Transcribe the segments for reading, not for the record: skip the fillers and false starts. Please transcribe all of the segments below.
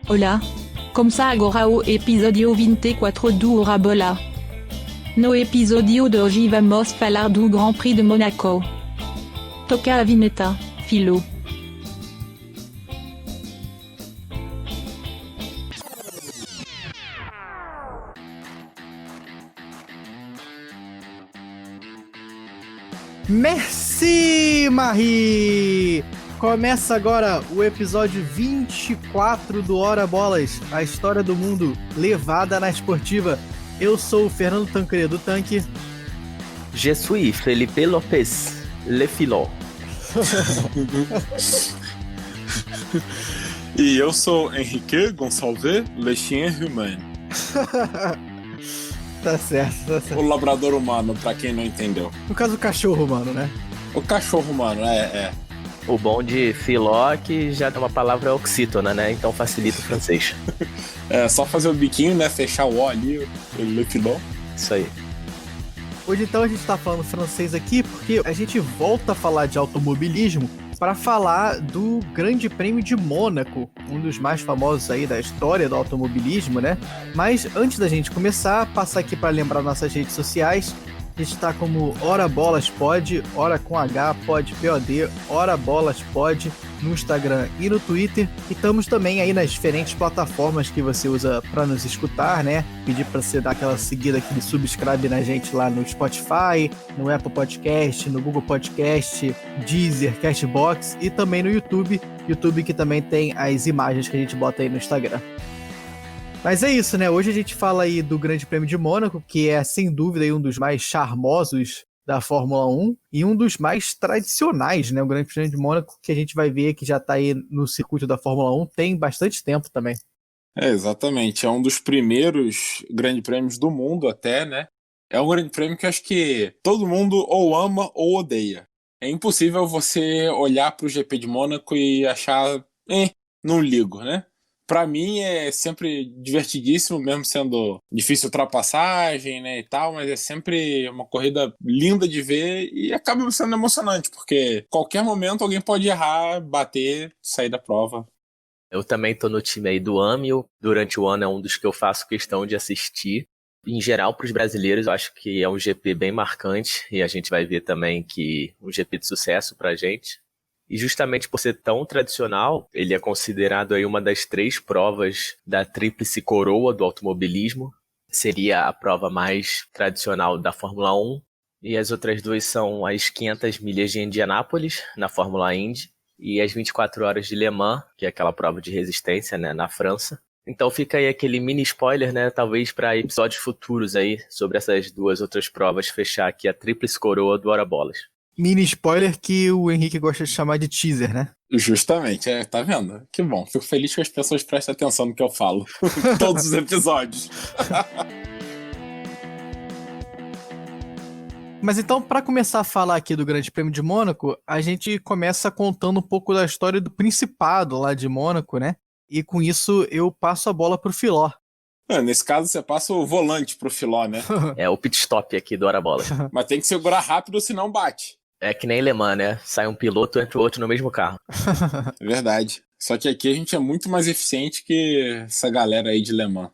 Olá! Começa agora o episódio 24 do Hora Bola. No episódio de hoje vamos falar do Grand Prix de Monaco. Toca a vinheta, Philo. Merci, Marie! Começa agora o episódio 24 do Hora Bolas, a história do mundo levada na esportiva. Eu sou o Fernando Tancredo Tanque. Je suis Felipe Lopes, Le Filó. E eu sou Henrique Gonçalves, Le Chien Humain. Tá certo. O labrador humano, pra quem não entendeu. No caso, o cachorro humano, né? O cachorro humano, é. O bom de Filó que já é uma palavra oxítona, né? Então facilita o francês. É só fazer o biquinho, né? Fechar o O ali, o Le Filó. Isso aí. Hoje então a gente tá falando francês aqui porque a gente volta a falar de automobilismo para falar do Grande Prêmio de Mônaco, um dos mais famosos aí da história do automobilismo, né? Mas antes da gente começar, passar aqui para lembrar nossas redes sociais. A gente tá como Hora Bolas Pod, Hora com H, Pod, POD, Hora Bolas Pod, no Instagram e no Twitter. E estamos também aí nas diferentes plataformas que você usa para nos escutar, né? Pedir para você dar aquela seguida, aquele subscribe na gente lá no Spotify, no Apple Podcast, no Google Podcast, Deezer, Cashbox e também no YouTube. YouTube que também tem as imagens que a gente bota aí no Instagram. Mas é isso, né? Hoje a gente fala aí do Grande Prêmio de Mônaco, que é sem dúvida aí um dos mais charmosos da Fórmula 1 e um dos mais tradicionais, né? O Grande Prêmio de Mônaco, que a gente vai ver que já tá aí no circuito da Fórmula 1 tem bastante tempo também. É, exatamente. É um dos primeiros grandes prêmios do mundo até, né? É um grande prêmio que eu acho que todo mundo ou ama ou odeia. É impossível você olhar pro GP de Mônaco e achar, não ligo, né? Pra mim é sempre divertidíssimo, mesmo sendo difícil ultrapassagem, né, e tal, mas é sempre uma corrida linda de ver e acaba sendo emocionante, porque qualquer momento alguém pode errar, bater, sair da prova. Eu também tô no time aí do AMIO. Durante o ano é um dos que eu faço questão de assistir. Em geral, para os brasileiros, eu acho que é um GP bem marcante e a gente vai ver também que um GP de sucesso pra gente. E justamente por ser tão tradicional, ele é considerado aí uma das 3 provas da tríplice coroa do automobilismo. Seria a prova mais tradicional da Fórmula 1. E as outras 2 são as 500 milhas de Indianápolis, na Fórmula Indy, e as 24 horas de Le Mans, que é aquela prova de resistência, né, na França. Então fica aí aquele mini spoiler, né, talvez para episódios futuros aí, sobre essas 2 outras provas, fechar aqui a tríplice coroa do Hora Bolas. Mini spoiler que o Henrique gosta de chamar de teaser, né? Justamente, tá vendo? Que bom, fico feliz que as pessoas prestem atenção no que eu falo. Todos os episódios. Mas então, para começar a falar aqui do Grande Prêmio de Mônaco, a gente começa contando um pouco da história do Principado lá de Mônaco, né? E com isso eu passo a bola pro Filó. Nesse caso, você passa o volante pro Filó, né? É o pit stop aqui do Hora Bolas. Mas tem que segurar rápido, senão bate. É que nem Le Mans, né? Sai um piloto, entra o outro no mesmo carro. É verdade. Só que aqui a gente é muito mais eficiente que essa galera aí de Le Mans.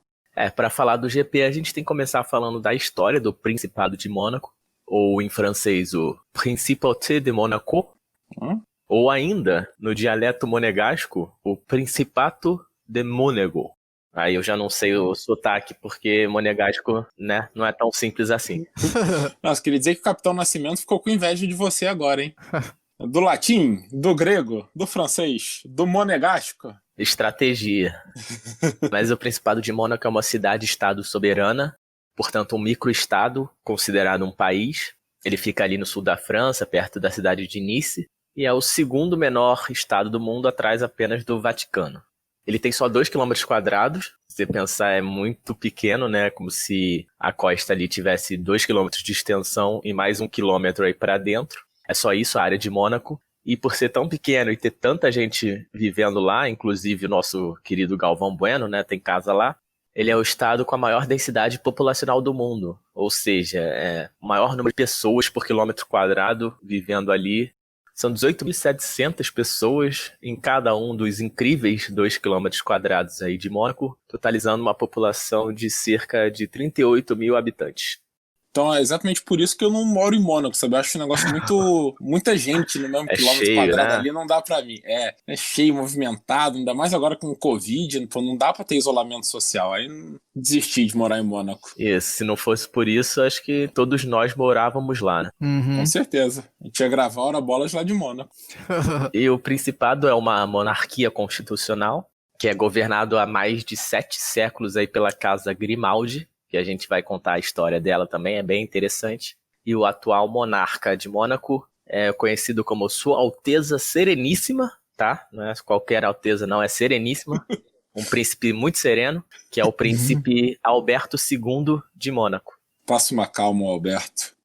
Para falar do GP, a gente tem que começar falando da história do Principado de Mônaco, ou em francês, o Principauté de Monaco, ou ainda, no dialeto monegasco, o Principato de Monego. Aí eu já não sei o sotaque, porque monegasco, né, não é tão simples assim. Nossa, queria dizer que o Capitão Nascimento ficou com inveja de você agora, hein? Do latim, do grego, do francês, do monegasco. Estratégia. Mas o Principado de Mônaco é uma cidade-estado soberana, portanto um microestado, considerado um país. Ele fica ali no sul da França, perto da cidade de Nice, e é o segundo menor estado do mundo, atrás apenas do Vaticano. Ele tem só 2 km², se você pensar é muito pequeno, né? Como se a costa ali tivesse 2 km de extensão e mais 1 km aí para dentro. É só isso, a área de Mônaco. E por ser tão pequeno e ter tanta gente vivendo lá, inclusive o nosso querido Galvão Bueno, né? Tem casa lá. Ele é o estado com a maior densidade populacional do mundo. Ou seja, o maior número de pessoas por quilômetro quadrado vivendo ali. São 18.700 pessoas em cada um dos incríveis 2 km² aí de Mônaco, totalizando uma população de cerca de 38 mil habitantes. Então é exatamente por isso que eu não moro em Mônaco, sabe? Eu acho um negócio muito... muita gente no mesmo quilômetro cheio, quadrado, né? ali, não dá pra mim. É cheio, movimentado, ainda mais agora com o Covid, pô, não dá pra ter isolamento social. Aí desisti de morar em Mônaco. E se não fosse por isso, acho que todos nós morávamos lá, né? Com certeza. A gente ia gravar Hora Bolas lá de Mônaco. E o Principado é uma monarquia constitucional, que é governado há mais de 7 séculos aí pela Casa Grimaldi, que a gente vai contar a história dela também, é bem interessante. E o atual monarca de Mônaco é conhecido como Sua Alteza Sereníssima, tá? Não é qualquer alteza, não, é Sereníssima. Um príncipe muito sereno, que é o príncipe Alberto II de Mônaco. Passa uma calma, Alberto.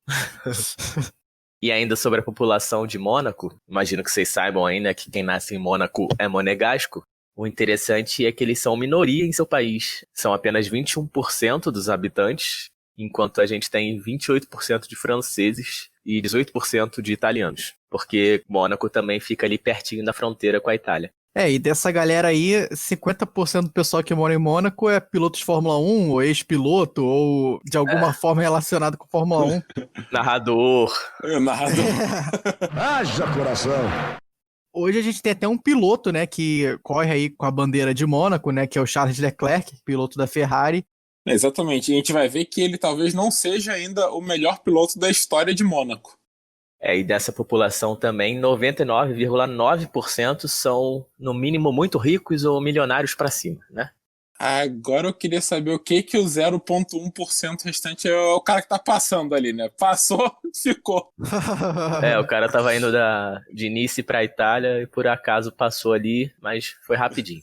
E ainda sobre a população de Mônaco, imagino que vocês saibam ainda que quem nasce em Mônaco é monegasco. O interessante é que eles são minoria em seu país. São apenas 21% dos habitantes, enquanto a gente tem 28% de franceses e 18% de italianos. Porque Mônaco também fica ali pertinho da fronteira com a Itália. E dessa galera aí, 50% do pessoal que mora em Mônaco é piloto de Fórmula 1, ou ex-piloto, ou de alguma forma relacionado com Fórmula 1. Narrador. Narrador. Haja coração! Hoje a gente tem até um piloto, né, que corre aí com a bandeira de Mônaco, né, que é o Charles Leclerc, piloto da Ferrari. Exatamente, e a gente vai ver que ele talvez não seja ainda o melhor piloto da história de Mônaco. E dessa população também, 99,9% são, no mínimo, muito ricos ou milionários pra cima, né? Agora eu queria saber o que o 0,1% restante é o cara que tá passando ali, né? Passou, ficou. O cara tava indo de Nice pra Itália e por acaso passou ali, mas foi rapidinho.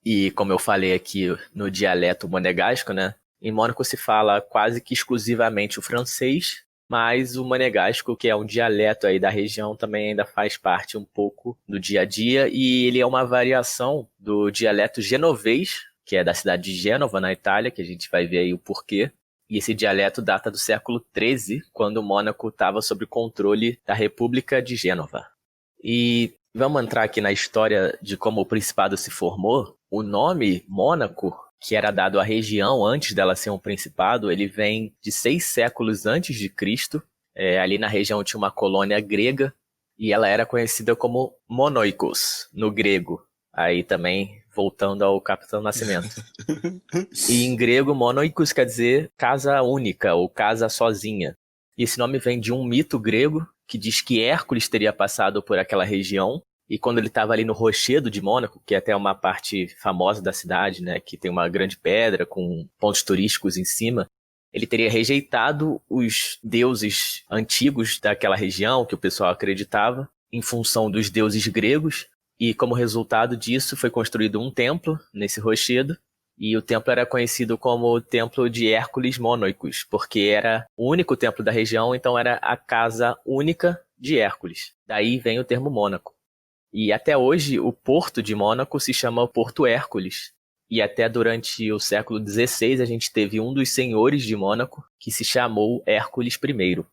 E como eu falei aqui no dialeto monegasco, né? Em Mônaco se fala quase que exclusivamente o francês, mas o monegasco, que é um dialeto aí da região, também ainda faz parte um pouco do dia a dia, e ele é uma variação do dialeto genovês, que é da cidade de Gênova, na Itália, que a gente vai ver aí o porquê. E esse dialeto data do século XIII, quando Mônaco estava sob controle da República de Gênova. E vamos entrar aqui na história de como o Principado se formou. O nome Mônaco, que era dado à região antes dela ser um principado, ele vem de 6 séculos antes de Cristo. Ali na região tinha uma colônia grega e ela era conhecida como Monoikos, no grego. Aí também voltando ao Capitão Nascimento. E em grego, Monoikos quer dizer casa única ou casa sozinha. E esse nome vem de um mito grego que diz que Hércules teria passado por aquela região. E quando ele estava ali no Rochedo de Mônaco, que é até uma parte famosa da cidade, né, que tem uma grande pedra com pontos turísticos em cima, ele teria rejeitado os deuses antigos daquela região, que o pessoal acreditava, em função dos deuses gregos, e como resultado disso foi construído um templo nesse Rochedo, e o templo era conhecido como o Templo de Hércules Monoikos, porque era o único templo da região, então era a casa única de Hércules. Daí vem o termo Mônaco. E até hoje, o porto de Mônaco se chama Porto Hércules. E até durante o século XVI, a gente teve um dos senhores de Mônaco, que se chamou Hércules I.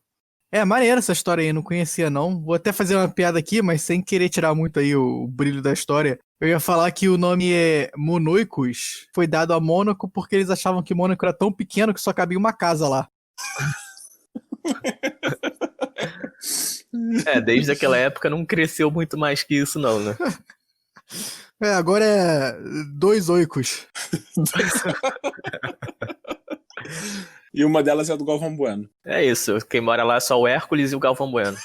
Maneira essa história aí, não conhecia não. Vou até fazer uma piada aqui, mas sem querer tirar muito aí o brilho da história. Eu ia falar que o nome é Monoikos, foi dado a Mônaco porque eles achavam que Mônaco era tão pequeno que só cabia uma casa lá. Desde aquela época não cresceu muito mais que isso não, né? Agora é 2 oicos. E uma delas é a do Galvão Bueno. É isso, quem mora lá é só o Hércules e o Galvão Bueno.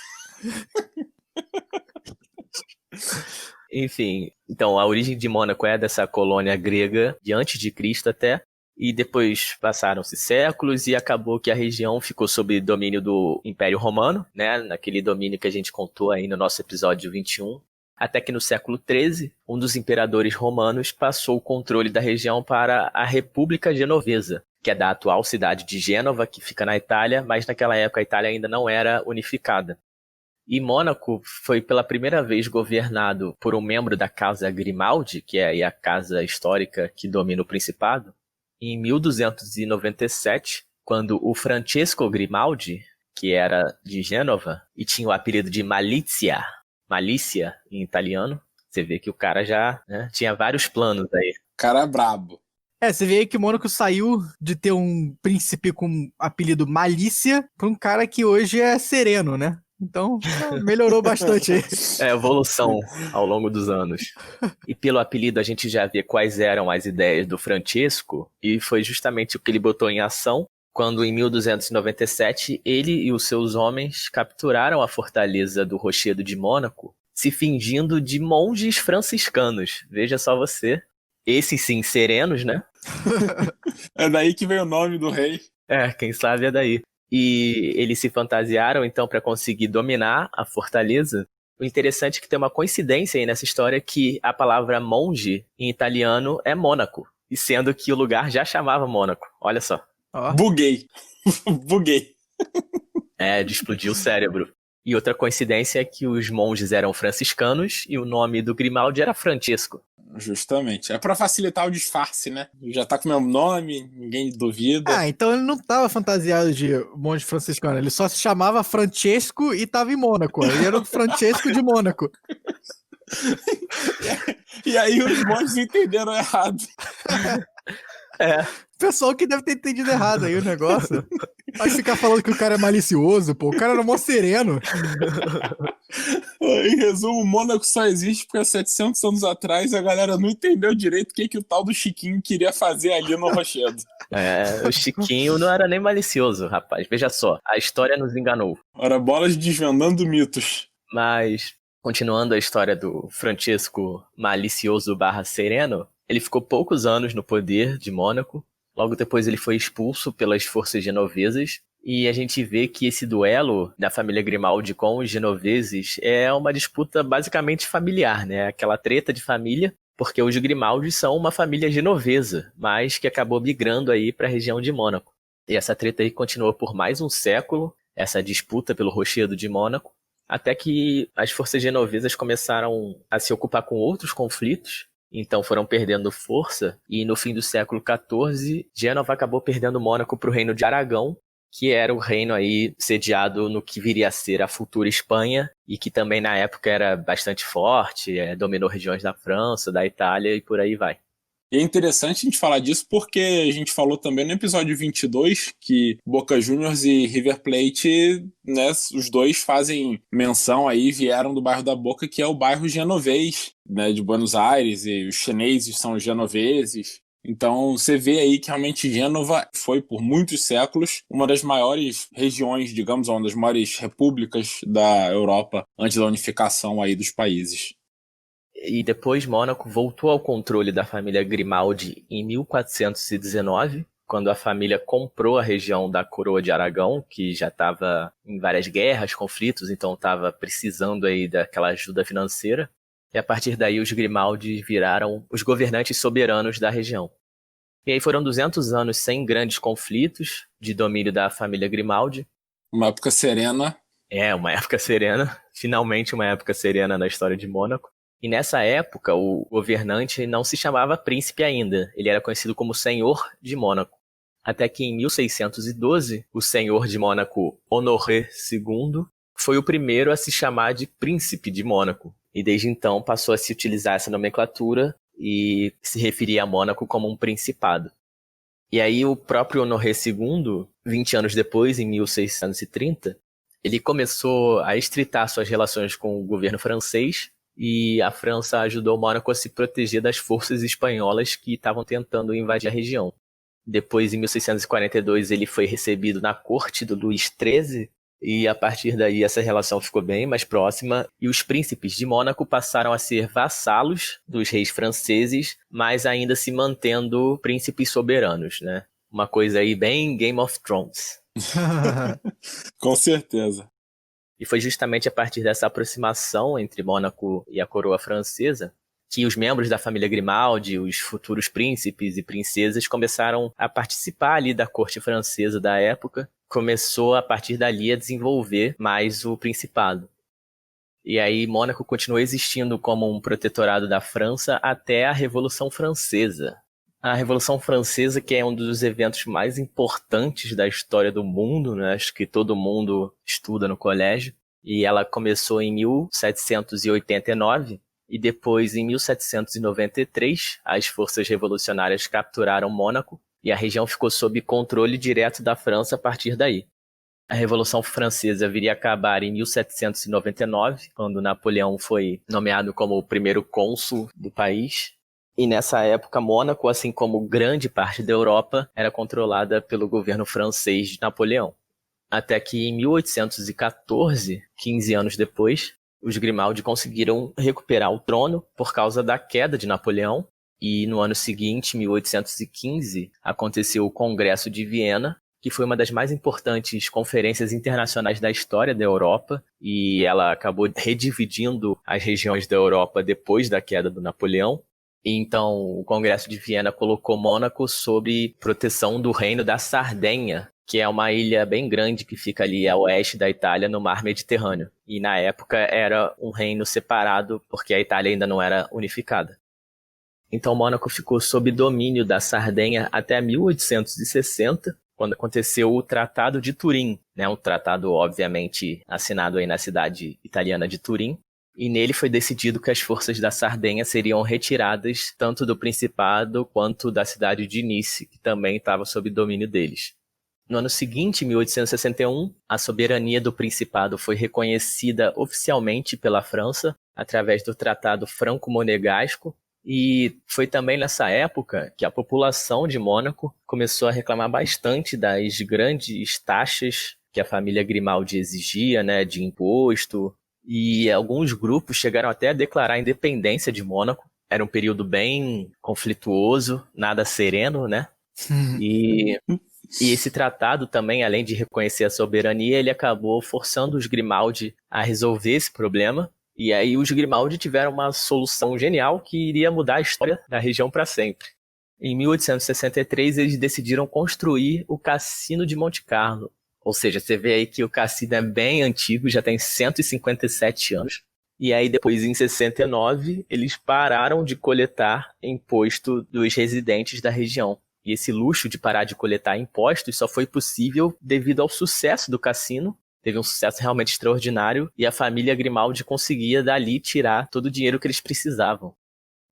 Enfim, então a origem de Mônaco é dessa colônia grega de antes de Cristo até, e depois passaram-se séculos e acabou que a região ficou sob domínio do Império Romano, né, naquele domínio que a gente contou aí no nosso episódio 21, até que no século XIII, um dos imperadores romanos passou o controle da região para a República Genovesa, que é da atual cidade de Gênova, que fica na Itália, mas naquela época a Itália ainda não era unificada. E Mônaco foi pela primeira vez governado por um membro da Casa Grimaldi, que é a casa histórica que domina o Principado, em 1297, quando o Francesco Grimaldi, que era de Gênova, e tinha o apelido de Malizia, malícia em italiano. Você vê que o cara já, né, tinha vários planos aí. Cara brabo. Você vê aí que Mônaco saiu de ter um príncipe com apelido Malícia pra um cara que hoje é sereno, né? Então, melhorou bastante aí. É, evolução ao longo dos anos. E pelo apelido a gente já vê quais eram as ideias do Francesco, e foi justamente o que ele botou em ação quando, em 1297, ele e os seus homens capturaram a fortaleza do Rochedo de Mônaco, se fingindo de monges franciscanos. Veja só você. Esses sim, serenos, né? É daí que veio o nome do rei. Quem sabe é daí. E eles se fantasiaram, então, para conseguir dominar a fortaleza. O interessante é que tem uma coincidência aí nessa história que a palavra monge, em italiano, é Mônaco. E sendo que o lugar já chamava Mônaco. Olha só. Buguei. Buguei. De explodir o cérebro. E outra coincidência é que os monges eram franciscanos e o nome do Grimaldi era Francesco. Justamente. É pra facilitar o disfarce, né? Já tá com o mesmo nome, ninguém duvida. Então ele não tava fantasiado de monge franciscano, ele só se chamava Francesco e tava em Mônaco. Ele era o Francesco de Mônaco. E aí os monges entenderam errado. Pessoal que deve ter entendido errado aí o negócio. Vai ficar falando que o cara é malicioso, pô. O cara era mó sereno. Em resumo, o Mônaco só existe porque há 700 anos atrás a galera não entendeu direito o que o tal do Chiquinho queria fazer ali no Rochedo. O Chiquinho não era nem malicioso, rapaz. Veja só, a história nos enganou. Ora, bolas desvendando mitos. Mas, continuando a história do Francesco malicioso / sereno, ele ficou poucos anos no poder de Mônaco. Logo depois ele foi expulso pelas forças genovesas. E a gente vê que esse duelo da família Grimaldi com os genoveses é uma disputa basicamente familiar, né? Aquela treta de família, porque os Grimaldi são uma família genovesa, mas que acabou migrando aí para a região de Mônaco. E essa treta aí continuou por mais um século, essa disputa pelo Rochedo de Mônaco, até que as forças genovesas começaram a se ocupar com outros conflitos, então foram perdendo força, e no fim do século XIV, Gênova acabou perdendo Mônaco para o reino de Aragão, que era o reino aí sediado no que viria a ser a futura Espanha, e que também na época era bastante forte, dominou regiões da França, da Itália e por aí vai. E é interessante a gente falar disso porque a gente falou também no episódio 22 que Boca Juniors e River Plate, né, os dois fazem menção aí, vieram do bairro da Boca, que é o bairro genovês, né, de Buenos Aires, e os chineses são os genoveses. Então você vê aí que realmente Gênova foi por muitos séculos uma das maiores regiões, digamos, uma das maiores repúblicas da Europa antes da unificação aí dos países. E depois Mônaco voltou ao controle da família Grimaldi em 1419, quando a família comprou a região da Coroa de Aragão, que já estava em várias guerras, conflitos, então estava precisando aí daquela ajuda financeira. E a partir daí os Grimaldi viraram os governantes soberanos da região. E aí foram 200 anos sem grandes conflitos de domínio da família Grimaldi. Uma época serena. Uma época serena. Finalmente uma época serena na história de Mônaco. E nessa época o governante não se chamava príncipe ainda. Ele era conhecido como Senhor de Mônaco. Até que em 1612, o Senhor de Mônaco, Honoré II, foi o primeiro a se chamar de Príncipe de Mônaco. E desde então passou a se utilizar essa nomenclatura e se referia a Mônaco como um principado. E aí o próprio Honoré II, 20 anos depois, em 1630, ele começou a estreitar suas relações com o governo francês e a França ajudou Mônaco a se proteger das forças espanholas que estavam tentando invadir a região. Depois, em 1642, ele foi recebido na corte do Luís XIII, e a partir daí essa relação ficou bem mais próxima, e os príncipes de Mônaco passaram a ser vassalos dos reis franceses, mas ainda se mantendo príncipes soberanos, né? Uma coisa aí bem Game of Thrones. Com certeza. E foi justamente a partir dessa aproximação entre Mônaco e a coroa francesa que os membros da família Grimaldi, os futuros príncipes e princesas, começaram a participar ali da corte francesa da época. Começou a partir dali a desenvolver mais o principado. E aí Mônaco continuou existindo como um protetorado da França até a Revolução Francesa. A Revolução Francesa, que é um dos eventos mais importantes da história do mundo, né? Acho que todo mundo estuda no colégio. E ela começou em 1789 e depois, em 1793, as forças revolucionárias capturaram Mônaco e a região ficou sob controle direto da França a partir daí. A Revolução Francesa viria a acabar em 1799, quando Napoleão foi nomeado como o primeiro cônsul do país. E nessa época, Mônaco, assim como grande parte da Europa, era controlada pelo governo francês de Napoleão. Até que em 1814, 15 anos depois, os Grimaldi conseguiram recuperar o trono por causa da queda de Napoleão. E no ano seguinte, 1815, aconteceu o Congresso de Viena, que foi uma das mais importantes conferências internacionais da história da Europa, e ela acabou redividindo as regiões da Europa depois da queda do Napoleão. Então, o Congresso de Viena colocou Mônaco sob proteção do Reino da Sardenha, que é uma ilha bem grande que fica ali a oeste da Itália, no Mar Mediterrâneo. E na época era um reino separado, porque a Itália ainda não era unificada. Então, Mônaco ficou sob domínio da Sardenha até 1860, quando aconteceu o Tratado de Turim, né? Um tratado, obviamente, assinado aí na cidade italiana de Turim. E nele foi decidido que as forças da Sardenha seriam retiradas tanto do Principado quanto da cidade de Nice, que também estava sob domínio deles. No ano seguinte, 1861, a soberania do Principado foi reconhecida oficialmente pela França através do Tratado Franco-Monegasco, e foi também nessa época que a população de Mônaco começou a reclamar bastante das grandes taxas que a família Grimaldi exigia, né, de imposto. E alguns grupos chegaram até a declarar a independência de Mônaco. Era um período bem conflituoso, nada sereno, né? E esse tratado também, além de reconhecer a soberania, ele acabou forçando os Grimaldi a resolver esse problema. E aí os Grimaldi tiveram uma solução genial que iria mudar a história da região para sempre. Em 1863, eles decidiram construir o Cassino de Monte Carlo. Ou seja, você vê aí que o cassino é bem antigo, já tem 157 anos. E aí depois, em 69, eles pararam de coletar imposto dos residentes da região. E esse luxo de parar de coletar impostos só foi possível devido ao sucesso do cassino. Teve um sucesso realmente extraordinário e a família Grimaldi conseguia dali tirar todo o dinheiro que eles precisavam.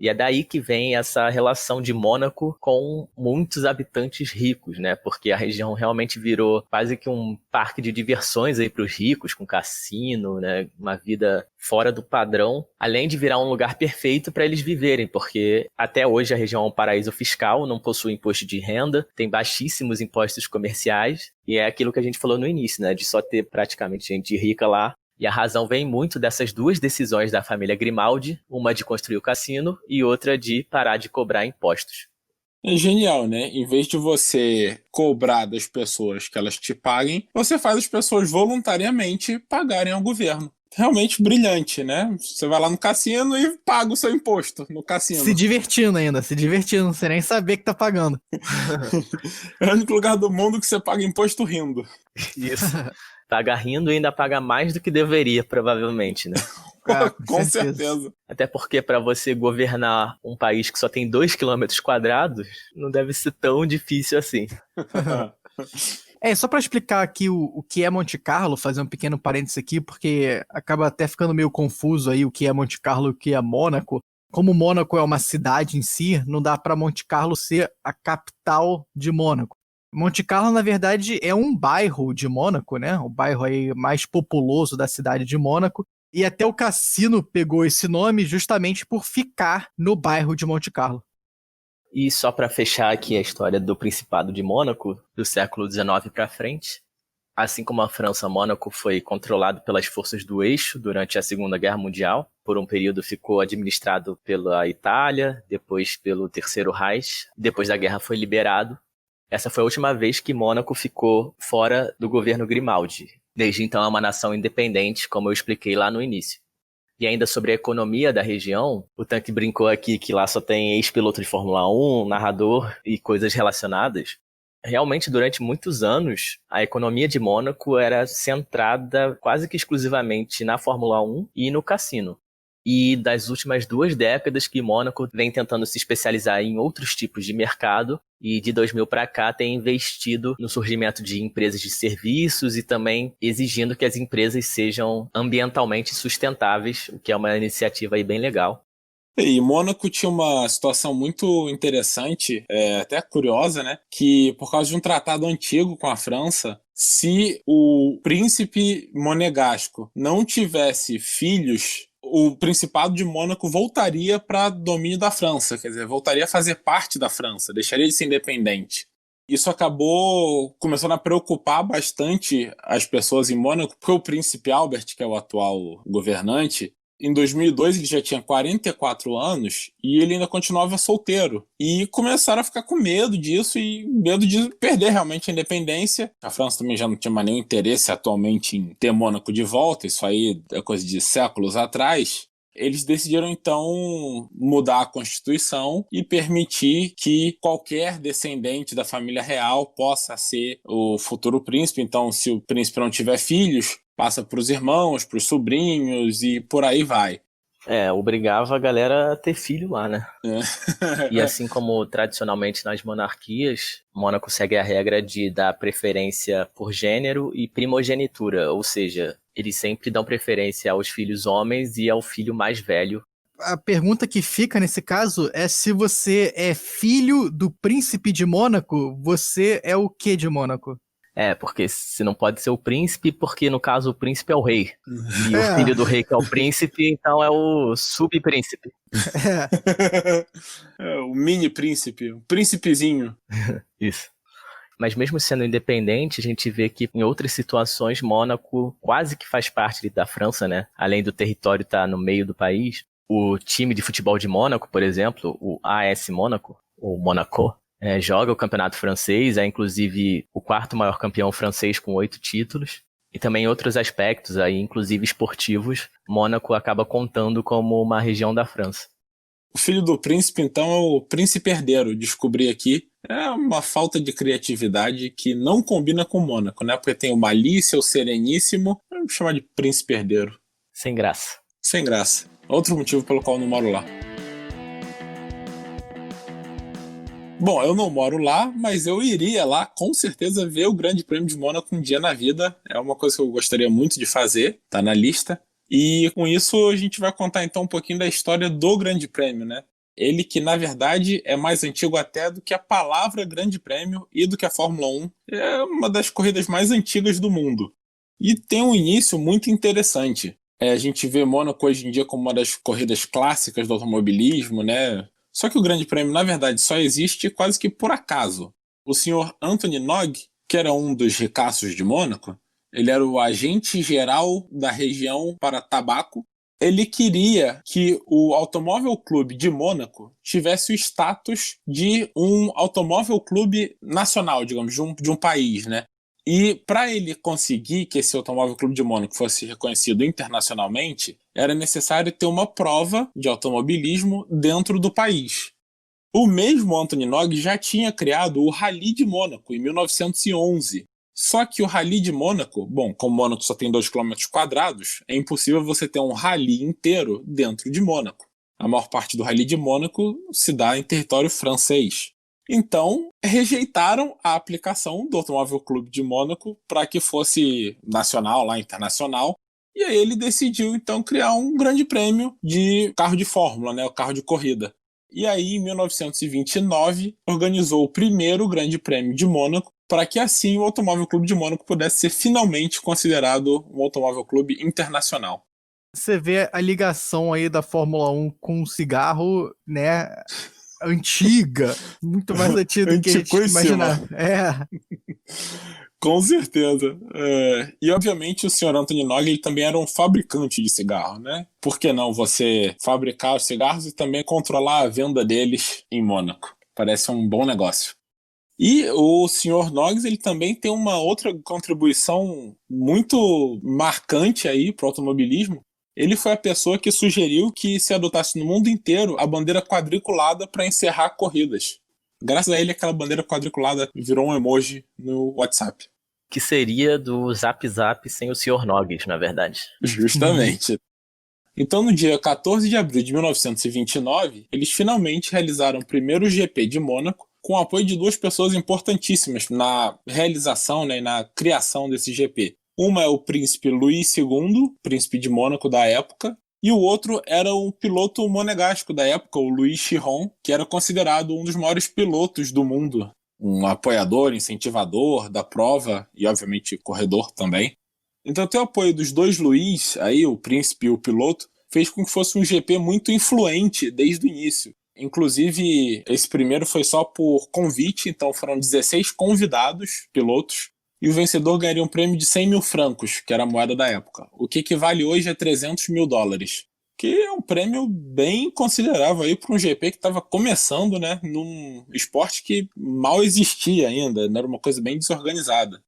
E é daí que vem essa relação de Mônaco com muitos habitantes ricos, né? Porque a região realmente virou quase que um parque de diversões aí para os ricos, com cassino, né? Uma vida fora do padrão, além de virar um lugar perfeito para eles viverem, porque até hoje a região é um paraíso fiscal, não possui imposto de renda, tem baixíssimos impostos comerciais, e é aquilo que a gente falou no início, né? De só ter praticamente gente rica lá. E a razão vem muito dessas duas decisões da família Grimaldi, uma de construir o cassino e outra de parar de cobrar impostos. É genial, né? Em vez de você cobrar das pessoas que elas te paguem, você faz as pessoas voluntariamente pagarem ao governo. Realmente brilhante, né? Você vai lá no cassino e paga o seu imposto no cassino. Se divertindo ainda, sem nem saber que tá pagando. É o único lugar do mundo que você paga imposto rindo. Isso. Paga rindo e ainda paga mais do que deveria, provavelmente, né? Com certeza. Até porque para você governar um país que só tem 2 km², não deve ser tão difícil assim. Só pra explicar aqui o que é Monte Carlo, fazer um pequeno parênteses aqui, porque acaba até ficando meio confuso aí o que é Monte Carlo e o que é Mônaco. Como Mônaco é uma cidade em si, não dá pra Monte Carlo ser a capital de Mônaco. Monte Carlo, na verdade, é um bairro de Mônaco, né? O bairro aí mais populoso da cidade de Mônaco. E até o cassino pegou esse nome justamente por ficar no bairro de Monte Carlo. E só para fechar aqui a história do Principado de Mônaco, do século XIX para frente, assim como a França, Mônaco foi controlado pelas forças do Eixo durante a Segunda Guerra Mundial. Por um período ficou administrado pela Itália, depois pelo Terceiro Reich, depois da guerra foi liberado. Essa foi a última vez que Mônaco ficou fora do governo Grimaldi. Desde então é uma nação independente, como eu expliquei lá no início. E ainda sobre a economia da região, o Tanque brincou aqui que lá só tem ex-piloto de Fórmula 1, narrador e coisas relacionadas. Realmente, durante muitos anos, a economia de Mônaco era centrada quase que exclusivamente na Fórmula 1 e no cassino. e das últimas 2 décadas que Mônaco vem tentando se especializar em outros tipos de mercado, e de 2000 para cá tem investido no surgimento de empresas de serviços e também exigindo que as empresas sejam ambientalmente sustentáveis, o que é uma iniciativa aí bem legal. E Mônaco tinha uma situação muito interessante, até curiosa, né? Que por causa de um tratado antigo com a França, se o príncipe monegasco não tivesse filhos, o Principado de Mônaco voltaria para domínio da França, quer dizer, voltaria a fazer parte da França, deixaria de ser independente. Isso acabou começando a preocupar bastante as pessoas em Mônaco, porque o príncipe Albert, que é o atual governante, em 2002 ele já tinha 44 anos e ele ainda continuava solteiro. E começaram a ficar com medo disso e medo de perder realmente a independência. A França também já não tinha mais nenhum interesse atualmente em ter Mônaco de volta, isso aí é coisa de séculos atrás. Eles decidiram, então, mudar a Constituição e permitir que qualquer descendente da família real possa ser o futuro príncipe. Então, se o príncipe não tiver filhos, passa para os irmãos, para os sobrinhos e por aí vai. Obrigava a galera a ter filho lá, né? É. E assim como tradicionalmente nas monarquias, Mônaco segue a regra de dar preferência por gênero e primogenitura, ou seja, eles sempre dão preferência aos filhos homens e ao filho mais velho. A pergunta que fica nesse caso é se você é filho do príncipe de Mônaco, você é o que de Mônaco? Porque se não pode ser o príncipe, porque no caso o príncipe é o rei. E o filho do rei que é o príncipe, então é o subpríncipe. O mini príncipe, o príncipezinho. Isso. Mas mesmo sendo independente, a gente vê que em outras situações Mônaco quase que faz parte da França, né? Além do território estar no meio do país. O time de futebol de Mônaco, por exemplo, o AS Mônaco, ou Monaco, joga o campeonato francês, é inclusive o 4º maior campeão francês com 8 títulos. E também em outros aspectos, aí, inclusive esportivos, Mônaco acaba contando como uma região da França. O filho do príncipe, então, é o príncipe herdeiro, descobri aqui. É uma falta de criatividade que não combina com Mônaco, né? Porque tem o Malícia, o Sereníssimo, vamos chamar de príncipe herdeiro. Sem graça. Sem graça. Outro motivo pelo qual eu não moro lá. Bom, eu não moro lá, mas eu iria lá, com certeza, ver o Grande Prêmio de Mônaco um dia na vida. É uma coisa que eu gostaria muito de fazer, tá na lista. E com isso a gente vai contar então um pouquinho da história do Grande Prêmio, né? Ele que, na verdade, é mais antigo até do que a palavra Grande Prêmio e do que a Fórmula 1. É uma das corridas mais antigas do mundo. E tem um início muito interessante. A gente vê Mônaco hoje em dia como uma das corridas clássicas do automobilismo, né? Só que o Grande Prêmio, na verdade, só existe quase que por acaso. O senhor Anthony Nogue, que era um dos ricaços de Mônaco, ele era o agente geral da região para tabaco. Ele queria que o Automóvel Clube de Mônaco tivesse o status de um automóvel clube nacional, digamos, de um país, né? E para ele conseguir que esse Automóvel Clube de Mônaco fosse reconhecido internacionalmente, era necessário ter uma prova de automobilismo dentro do país. O mesmo Anthony Nogue já tinha criado o Rally de Mônaco em 1911. Só que o Rally de Mônaco, bom, como Mônaco só tem 2 km², é impossível você ter um rally inteiro dentro de Mônaco. A maior parte do Rally de Mônaco se dá em território francês. Então, rejeitaram a aplicação do Automóvel Clube de Mônaco para que fosse nacional, lá internacional. E aí ele decidiu, então, criar um grande prêmio de carro de fórmula, né, o carro de corrida. E aí, em 1929, organizou o primeiro Grande Prêmio de Mônaco, para que assim o Automóvel Clube de Mônaco pudesse ser finalmente considerado um automóvel clube internacional. Você vê a ligação aí da Fórmula 1 com o cigarro, né, antiga, muito mais antiga do que a gente imaginar. Com certeza. E obviamente o Sr. Anthony Nogue ele também era um fabricante de cigarro, né? Por que não você fabricar os cigarros e também controlar a venda deles em Mônaco? Parece um bom negócio. E o Sr. Nogue ele também tem uma outra contribuição muito marcante aí para o automobilismo. Ele foi a pessoa que sugeriu que se adotasse no mundo inteiro a bandeira quadriculada para encerrar corridas. Graças a ele, aquela bandeira quadriculada virou um emoji no WhatsApp. Que seria do Zap Zap sem o Sr. Nogues, na verdade. Justamente. Então, no dia 14 de abril de 1929, eles finalmente realizaram o primeiro GP de Mônaco, com o apoio de duas pessoas importantíssimas na realização, né, e na criação desse GP. Uma é o príncipe Luís II, príncipe de Mônaco da época, e o outro era um piloto monegasco da época, o Louis Chiron, que era considerado um dos maiores pilotos do mundo, um apoiador, incentivador da prova e, obviamente, corredor também. Então, ter o apoio dos dois Luís, aí, o príncipe e o piloto, fez com que fosse um GP muito influente desde o início. Inclusive, esse primeiro foi só por convite, então foram 16 convidados, pilotos, e o vencedor ganharia um prêmio de 100 mil francos, que era a moeda da época, o que equivale hoje a 300 mil dólares, que é um prêmio bem considerável aí para um GP que estava começando, né, num esporte que mal existia ainda, era uma coisa bem desorganizada.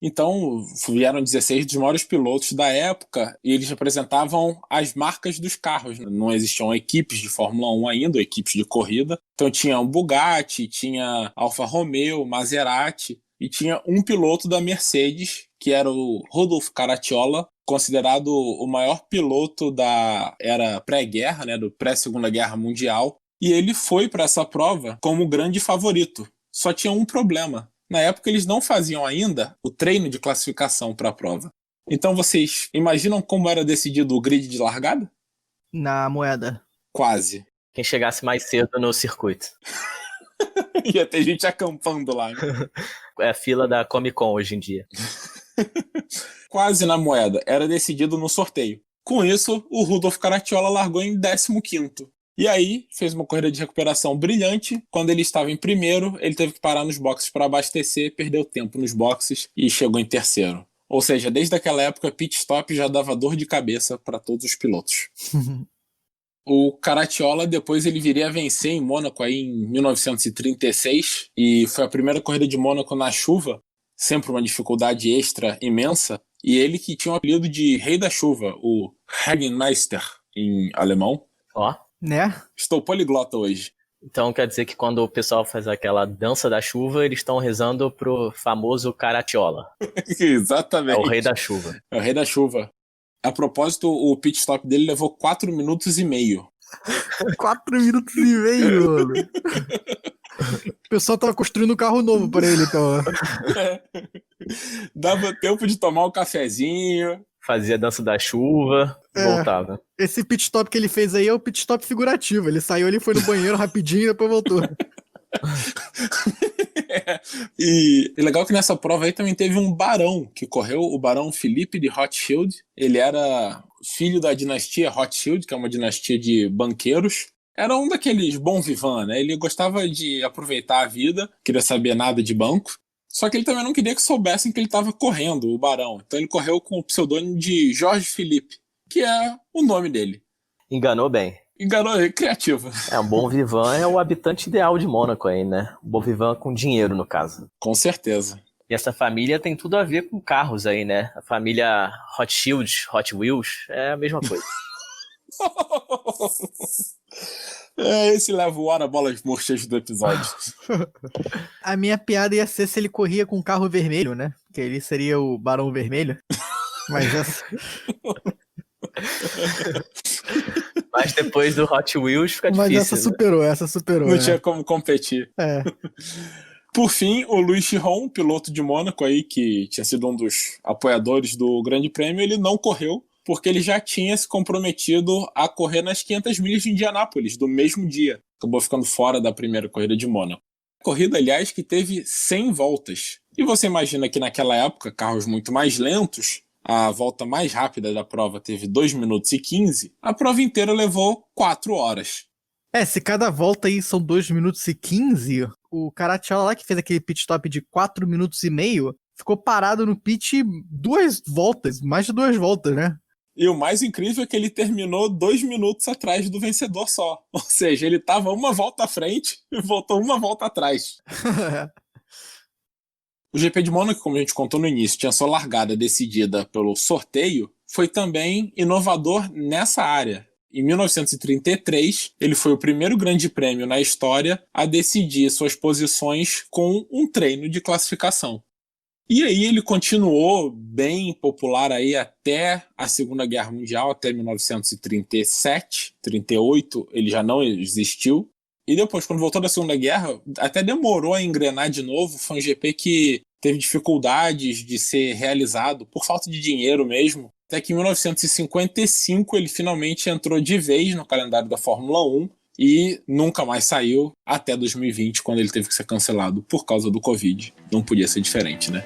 Então, vieram 16 dos maiores pilotos da época e eles representavam as marcas dos carros. Não existiam equipes de Fórmula 1 ainda, equipes de corrida. Então tinha o Bugatti, tinha Alfa Romeo, Maserati e tinha um piloto da Mercedes, que era o Rudolf Caracciola, considerado o maior piloto da era pré-guerra, né, do pré-Segunda Guerra Mundial. E ele foi para essa prova como grande favorito. Só tinha um problema. Na época, eles não faziam ainda o treino de classificação para a prova. Então, vocês imaginam como era decidido o grid de largada? Na moeda. Quase. Quem chegasse mais cedo no circuito. Ia ter gente acampando lá, né? É a fila da Comic Con hoje em dia. Quase na moeda. Era decidido no sorteio. Com isso, o Rudolf Caracciola largou em 15º. E aí, fez uma corrida de recuperação brilhante. Quando ele estava em primeiro, ele teve que parar nos boxes para abastecer, perdeu tempo nos boxes e chegou em terceiro. Ou seja, desde aquela época, pit stop já dava dor de cabeça para todos os pilotos. O Caracciola, depois ele viria a vencer em Mônaco aí em 1936, e foi a primeira corrida de Mônaco na chuva, sempre uma dificuldade extra imensa, e ele que tinha o apelido de Rei da Chuva, o Regenmeister em alemão. Ó. Né? Estou poliglota hoje. Então quer dizer que quando o pessoal faz aquela dança da chuva, eles estão rezando pro famoso Caracciola. Exatamente. É o rei da chuva. É o rei da chuva. A propósito, o pit stop dele levou 4 minutos e meio. 4 minutos e meio, mano. O pessoal tava construindo um carro novo pra ele, então. Dava tempo de tomar um cafezinho. Fazia a dança da chuva, voltava. Esse pit stop que ele fez aí é o pit stop figurativo. Ele saiu, ele foi no banheiro rapidinho e depois voltou. E legal que nessa prova aí também teve um barão que correu, o barão Felipe de Rothschild. Ele era filho da dinastia Rothschild, que é uma dinastia de banqueiros. Era um daqueles bon vivant, né? Ele gostava de aproveitar a vida, queria saber nada de banco. Só que ele também não queria que soubessem que ele estava correndo, o barão. Então ele correu com o pseudônimo de Jorge Philippe, que é o nome dele. Enganou bem. Enganou, criativo. Um bom vivant é o habitante ideal de Mônaco aí, né? Um bom vivant com dinheiro, no caso. Com certeza. E essa família tem tudo a ver com carros aí, né? A família Rothschild, Hot Wheels, é a mesma coisa. Esse leva o hora bolas murchas do episódio. A minha piada ia ser se ele corria com um carro vermelho, né? Que ele seria o Barão Vermelho. Mas essa... Mas depois do Hot Wheels fica difícil. Mas essa superou. Não tinha como competir. É. Por fim, o Louis Chiron, piloto de Mônaco aí, que tinha sido um dos apoiadores do Grande Prêmio, ele não correu, porque ele já tinha se comprometido a correr nas 500 milhas de Indianápolis, do mesmo dia. Acabou ficando fora da primeira corrida de Mônaco. Corrida, aliás, que teve 100 voltas. E você imagina que naquela época, carros muito mais lentos, a volta mais rápida da prova teve 2 minutos e 15, a prova inteira levou 4 horas. Se cada volta aí são 2 minutos e 15, o Caracciola lá que fez aquele pit stop de 4 minutos e meio, ficou parado no pit 2 voltas, mais de 2 voltas, né? E o mais incrível é que ele terminou 2 minutos atrás do vencedor só. Ou seja, ele estava uma volta à frente e voltou uma volta atrás. O GP de Mônaco, como a gente contou no início, tinha sua largada decidida pelo sorteio, foi também inovador nessa área. Em 1933, ele foi o primeiro grande prêmio na história a decidir suas posições com um treino de classificação. E aí ele continuou bem popular aí até a Segunda Guerra Mundial, até 1937, 38, ele já não existiu. E depois, quando voltou da Segunda Guerra, até demorou a engrenar de novo. Foi um GP que teve dificuldades de ser realizado por falta de dinheiro mesmo. Até que em 1955 ele finalmente entrou de vez no calendário da Fórmula 1 e nunca mais saiu até 2020, quando ele teve que ser cancelado por causa do Covid. Não podia ser diferente, né?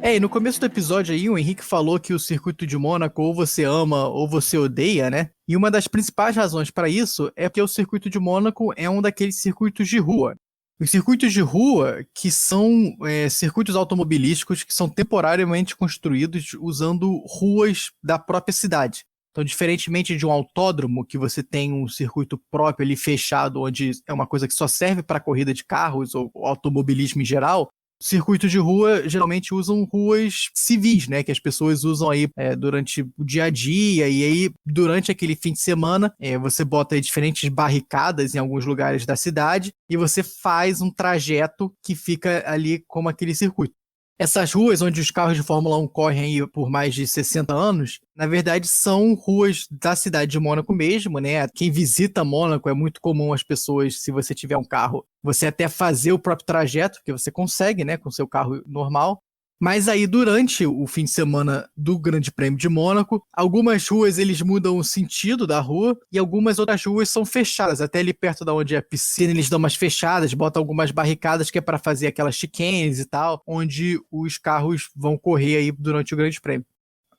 E no começo do episódio aí, o Henrique falou que o circuito de Mônaco ou você ama ou você odeia, né? E uma das principais razões para isso é porque o circuito de Mônaco é um daqueles circuitos de rua. Os circuitos de rua, que são circuitos automobilísticos que são temporariamente construídos usando ruas da própria cidade. Então, diferentemente de um autódromo, que você tem um circuito próprio ali fechado, onde é uma coisa que só serve para corrida de carros ou automobilismo em geral, circuitos de rua geralmente usam ruas civis, né, que as pessoas usam aí durante o dia a dia, e aí durante aquele fim de semana você bota aí diferentes barricadas em alguns lugares da cidade e você faz um trajeto que fica ali como aquele circuito. Essas ruas onde os carros de Fórmula 1 correm aí por mais de 60 anos, na verdade são ruas da cidade de Mônaco mesmo, né? Quem visita Mônaco é muito comum as pessoas, se você tiver um carro, você até fazer o próprio trajeto, porque você consegue, né, com seu carro normal. Mas aí, durante o fim de semana do Grande Prêmio de Mônaco, algumas ruas eles mudam o sentido da rua e algumas outras ruas são fechadas. Até ali perto da onde é a piscina, eles dão umas fechadas, botam algumas barricadas que é para fazer aquelas chicanes e tal, onde os carros vão correr aí durante o Grande Prêmio.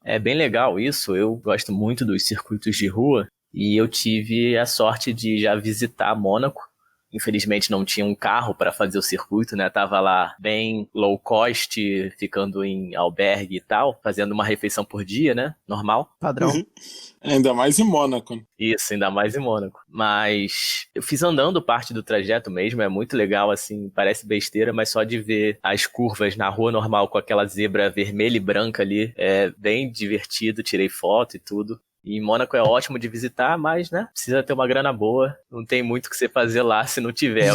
É bem legal isso, eu gosto muito dos circuitos de rua e eu tive a sorte de já visitar Mônaco. Infelizmente não tinha um carro para fazer o circuito, né? Tava lá bem low cost, ficando em albergue e tal, fazendo uma refeição por dia, né? Normal. Padrão. Ainda mais em Mônaco. Isso, ainda mais em Mônaco. Mas eu fiz andando parte do trajeto mesmo, é muito legal, assim, parece besteira, mas só de ver as curvas na rua normal com aquela zebra vermelha e branca ali, é bem divertido, tirei foto e tudo. E Mônaco é ótimo de visitar, mas, né, precisa ter uma grana boa. Não tem muito o que você fazer lá se não tiver.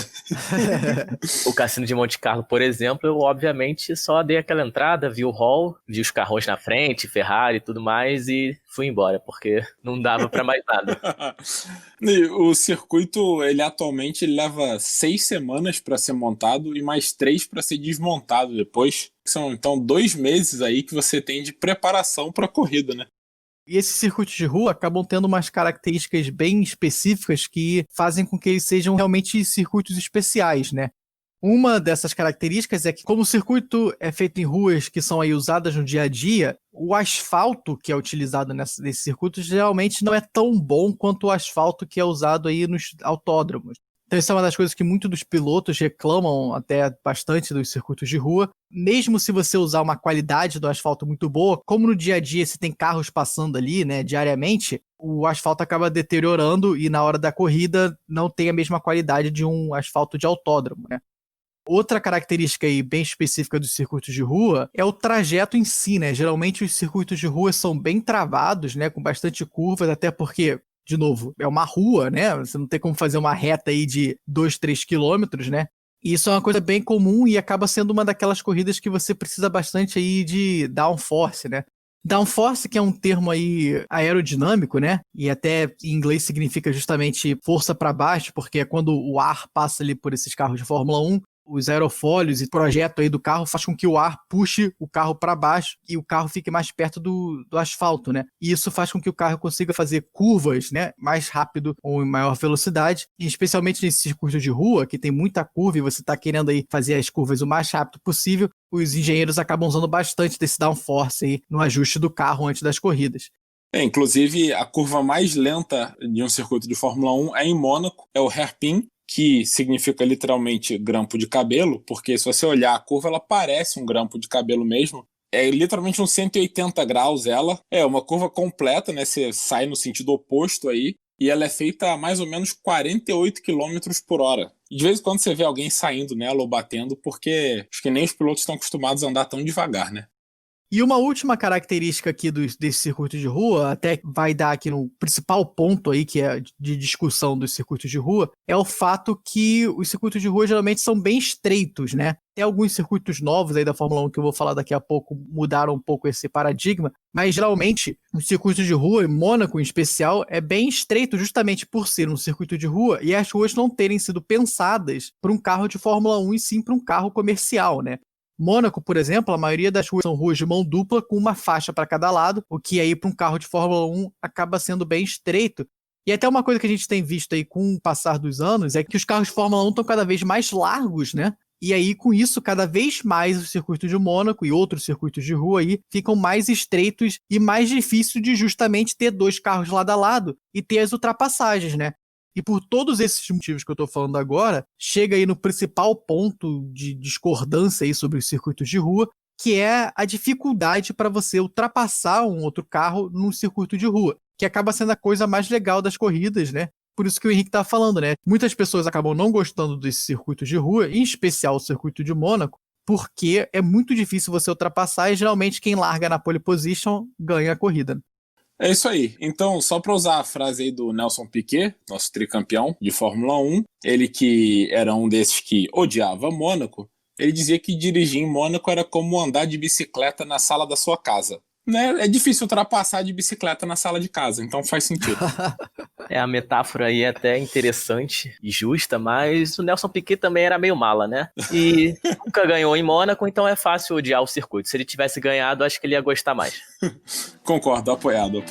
O Cassino de Monte Carlo, por exemplo, eu obviamente só dei aquela entrada, vi o hall, vi os carrões na frente, Ferrari e tudo mais, e fui embora, porque não dava pra mais nada. O circuito, ele atualmente leva 6 semanas para ser montado e mais 3 para ser desmontado depois. São, então, 2 meses aí que você tem de preparação para a corrida, né? E esses circuitos de rua acabam tendo umas características bem específicas que fazem com que eles sejam realmente circuitos especiais, né? Uma dessas características é que, como o circuito é feito em ruas que são aí usadas no dia a dia, o asfalto que é utilizado nesses circuitos geralmente não é tão bom quanto o asfalto que é usado aí nos autódromos. Então isso é uma das coisas que muitos dos pilotos reclamam até bastante dos circuitos de rua. Mesmo se você usar uma qualidade do asfalto muito boa, como no dia a dia você tem carros passando ali, né, diariamente, o asfalto acaba deteriorando e na hora da corrida não tem a mesma qualidade de um asfalto de autódromo, né? Outra característica aí bem específica dos circuitos de rua é o trajeto em si, né? Geralmente os circuitos de rua são bem travados, né, com bastante curvas, até porque, de novo, é uma rua, né? Você não tem como fazer uma reta aí de 2, 3 quilômetros, né? E isso é uma coisa bem comum e acaba sendo uma daquelas corridas que você precisa bastante aí de downforce, né? Downforce, que é um termo aí aerodinâmico, né? E até em inglês significa justamente força para baixo, porque é quando o ar passa ali por esses carros de Fórmula 1, os aerofólios e projeto aí do carro faz com que o ar puxe o carro para baixo e o carro fique mais perto do asfalto, né? E isso faz com que o carro consiga fazer curvas, né, mais rápido ou em maior velocidade, e especialmente nesse circuito de rua, que tem muita curva e você está querendo aí fazer as curvas o mais rápido possível, os engenheiros acabam usando bastante desse downforce aí no ajuste do carro antes das corridas. Inclusive, a curva mais lenta de um circuito de Fórmula 1 é em Mônaco, é o hairpin, que significa literalmente grampo de cabelo, porque se você olhar a curva, ela parece um grampo de cabelo mesmo. É literalmente uns 180 graus ela. É uma curva completa, né? Você sai no sentido oposto aí. E ela é feita a mais ou menos 48 km por hora. E de vez em quando você vê alguém saindo nela ou batendo, porque acho que nem os pilotos estão acostumados a andar tão devagar, né? E uma última característica aqui desse circuito de rua, até vai dar aqui no principal ponto aí, que é de discussão dos circuitos de rua, é o fato que os circuitos de rua geralmente são bem estreitos, né? Tem alguns circuitos novos aí da Fórmula 1 que eu vou falar daqui a pouco, mudaram um pouco esse paradigma, mas geralmente os circuitos de rua, Mônaco em especial, é bem estreito justamente por ser um circuito de rua e as ruas não terem sido pensadas para um carro de Fórmula 1 e sim para um carro comercial, né? Mônaco, por exemplo, a maioria das ruas são ruas de mão dupla com uma faixa para cada lado, o que aí para um carro de Fórmula 1 acaba sendo bem estreito. E até uma coisa que a gente tem visto aí com o passar dos anos é que os carros de Fórmula 1 estão cada vez mais largos, né? E aí, com isso, cada vez mais os circuitos de Mônaco e outros circuitos de rua aí ficam mais estreitos e mais difícil de justamente ter dois carros lado a lado e ter as ultrapassagens, né? E por todos esses motivos que eu tô falando agora, chega aí no principal ponto de discordância aí sobre os circuitos de rua, que é a dificuldade para você ultrapassar um outro carro num circuito de rua, que acaba sendo a coisa mais legal das corridas, né? Por isso que o Henrique tá falando, né? Muitas pessoas acabam não gostando desses circuitos de rua, em especial o circuito de Mônaco, porque é muito difícil você ultrapassar e geralmente quem larga na pole position ganha a corrida. É isso aí. Então, só para usar a frase aí do Nelson Piquet, nosso tricampeão de Fórmula 1, ele que era um desses que odiava Mônaco, ele dizia que dirigir em Mônaco era como andar de bicicleta na sala da sua casa. Né? É difícil ultrapassar de bicicleta na sala de casa, então faz sentido. A metáfora aí é até interessante e justa, mas o Nelson Piquet também era meio mala, né? E nunca ganhou em Mônaco, então é fácil odiar o circuito. Se ele tivesse ganhado, acho que ele ia gostar mais. Concordo, apoiado.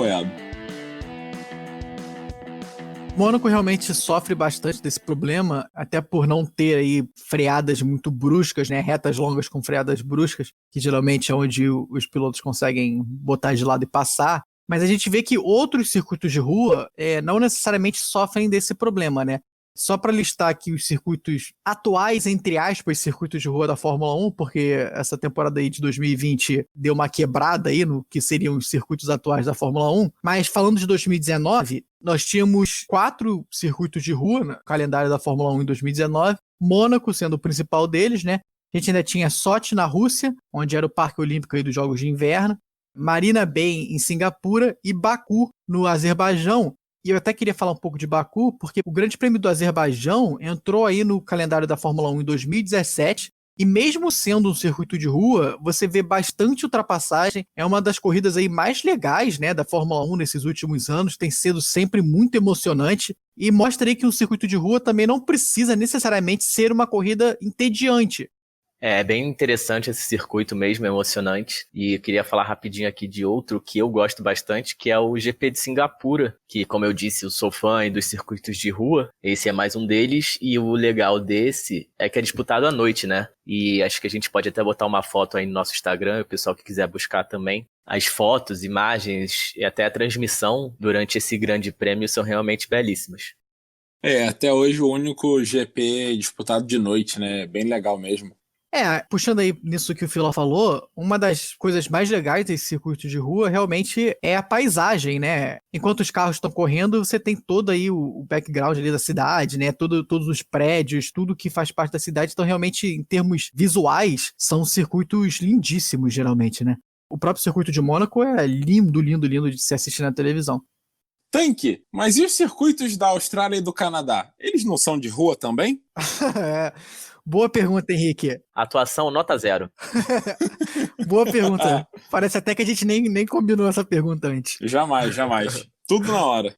Mônaco realmente sofre bastante desse problema, até por não ter aí freadas muito bruscas, né? Retas longas com freadas bruscas, que geralmente é onde os pilotos conseguem botar de lado e passar. Mas a gente vê que outros circuitos de rua não necessariamente sofrem desse problema, né? Só para listar aqui os circuitos atuais, entre aspas, circuitos de rua da Fórmula 1, porque essa temporada aí de 2020 deu uma quebrada aí no que seriam os circuitos atuais da Fórmula 1. Mas falando de 2019, nós tínhamos 4 circuitos de rua no calendário da Fórmula 1 em 2019, Mônaco sendo o principal deles, né? A gente ainda tinha Sochi na Rússia, onde era o Parque Olímpico aí dos Jogos de Inverno, Marina Bay em Singapura e Baku no Azerbaijão. E eu até queria falar um pouco de Baku, porque o Grande Prêmio do Azerbaijão entrou aí no calendário da Fórmula 1 em 2017, e mesmo sendo um circuito de rua, você vê bastante ultrapassagem, é uma das corridas aí mais legais, né, da Fórmula 1 nesses últimos anos, tem sido sempre muito emocionante, e mostra aí que um circuito de rua também não precisa necessariamente ser uma corrida entediante. É bem interessante esse circuito mesmo, emocionante. E eu queria falar rapidinho aqui de outro que eu gosto bastante, que é o GP de Singapura, que, como eu disse, eu sou fã dos circuitos de rua. Esse é mais um deles, e o legal desse é que é disputado à noite, né? E acho que a gente pode até botar uma foto aí no nosso Instagram, o pessoal que quiser buscar também. As fotos, imagens e até a transmissão durante esse grande prêmio são realmente belíssimas. Até hoje o único GP disputado de noite, né? Bem legal mesmo. Puxando aí nisso que o Fila falou, uma das coisas mais legais desse circuito de rua realmente é a paisagem, né? Enquanto os carros estão correndo, você tem todo aí o background ali da cidade, né? Todos os prédios, tudo que faz parte da cidade. Então, realmente, em termos visuais, são circuitos lindíssimos, geralmente, né? O próprio circuito de Mônaco é lindo de se assistir na televisão. Tanque, mas e os circuitos da Austrália e do Canadá? Eles não são de rua também? Boa pergunta, Henrique. Atuação nota 0. Boa pergunta. Parece até que a gente nem combinou essa pergunta antes. Jamais. Tudo na hora.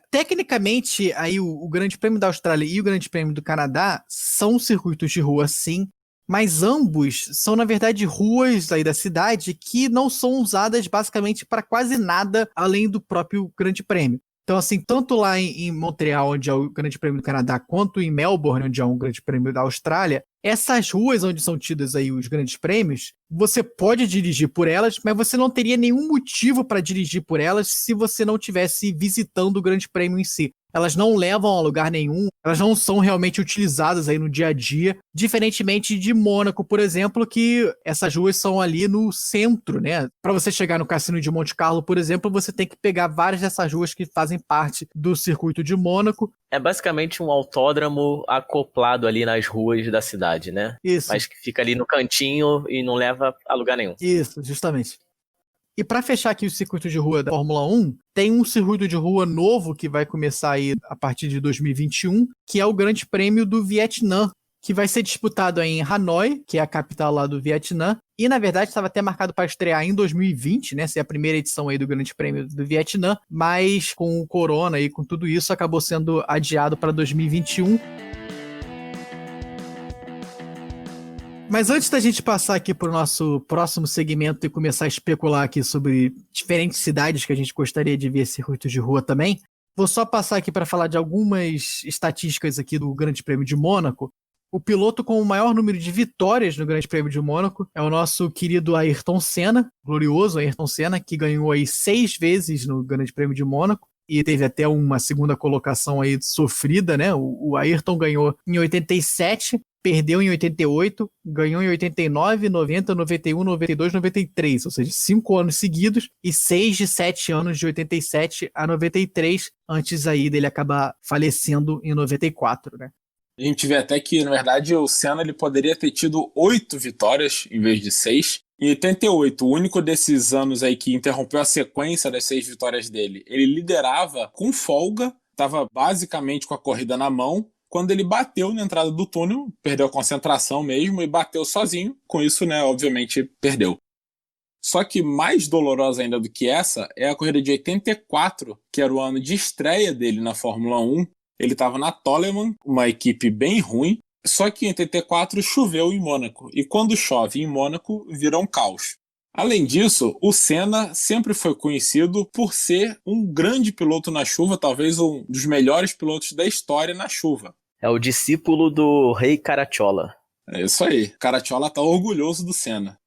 Tecnicamente, aí o Grande Prêmio da Austrália e o Grande Prêmio do Canadá são circuitos de rua, sim, mas ambos são, na verdade, ruas aí da cidade que não são usadas basicamente para quase nada além do próprio Grande Prêmio. Então, assim, tanto lá em Montreal, onde é o Grande Prêmio do Canadá, quanto em Melbourne, onde é o Grande Prêmio da Austrália, essas ruas onde são tidas aí os grandes prêmios, você pode dirigir por elas, mas você não teria nenhum motivo para dirigir por elas se você não estivesse visitando o Grande Prêmio em si. elas não levam a lugar nenhum, elas não são realmente utilizadas aí no dia a dia, diferentemente de Mônaco, por exemplo, que essas ruas são ali no centro, né? Para você chegar no Cassino de Monte Carlo, por exemplo, você tem que pegar várias dessas ruas que fazem parte do circuito de Mônaco. É basicamente um autódromo acoplado ali nas ruas da cidade, né? Isso. Mas que fica ali no cantinho e não leva a lugar nenhum. Isso, justamente. E para fechar aqui o circuito de rua da Fórmula 1, tem um circuito de rua novo que vai começar aí a partir de 2021, que é o Grande Prêmio do Vietnã, que vai ser disputado em Hanoi, que é a capital lá do Vietnã, e na verdade estava até marcado para estrear em 2020, né, ser a primeira edição aí do Grande Prêmio do Vietnã, mas com o corona e com tudo isso acabou sendo adiado para 2021. Mas antes da gente passar aqui para o nosso próximo segmento e começar a especular aqui sobre diferentes cidades que a gente gostaria de ver circuitos de rua também, vou só passar aqui para falar de algumas estatísticas aqui do Grande Prêmio de Mônaco. O piloto com o maior número de vitórias no Grande Prêmio de Mônaco é o nosso querido Ayrton Senna, glorioso Ayrton Senna, que ganhou aí 6 vezes no Grande Prêmio de Mônaco e teve até uma segunda colocação aí sofrida, né? O Ayrton ganhou em 87, perdeu em 88, ganhou em 89, 90, 91, 92, 93, ou seja, 5 anos seguidos e 6 de 7 anos de 87 a 93, antes aí dele acabar falecendo em 94, né? A gente vê até que, na verdade, o Senna ele poderia ter tido 8 vitórias em vez de 6. Em 88, o único desses anos aí que interrompeu a sequência das 6 vitórias dele, ele liderava com folga, estava basicamente com a corrida na mão. Quando ele bateu na entrada do túnel, perdeu a concentração mesmo e bateu sozinho. Com isso, né, obviamente, perdeu. Só que mais dolorosa ainda do que essa é a corrida de 84, que era o ano de estreia dele na Fórmula 1. Ele estava na Toleman, uma equipe bem ruim, só que em 84 choveu em Mônaco, e quando chove em Mônaco, vira um caos. Além disso, o Senna sempre foi conhecido por ser um grande piloto na chuva, talvez um dos melhores pilotos da história na chuva. É o discípulo do Rei Caracciola. É isso aí, Caracciola está orgulhoso do Senna.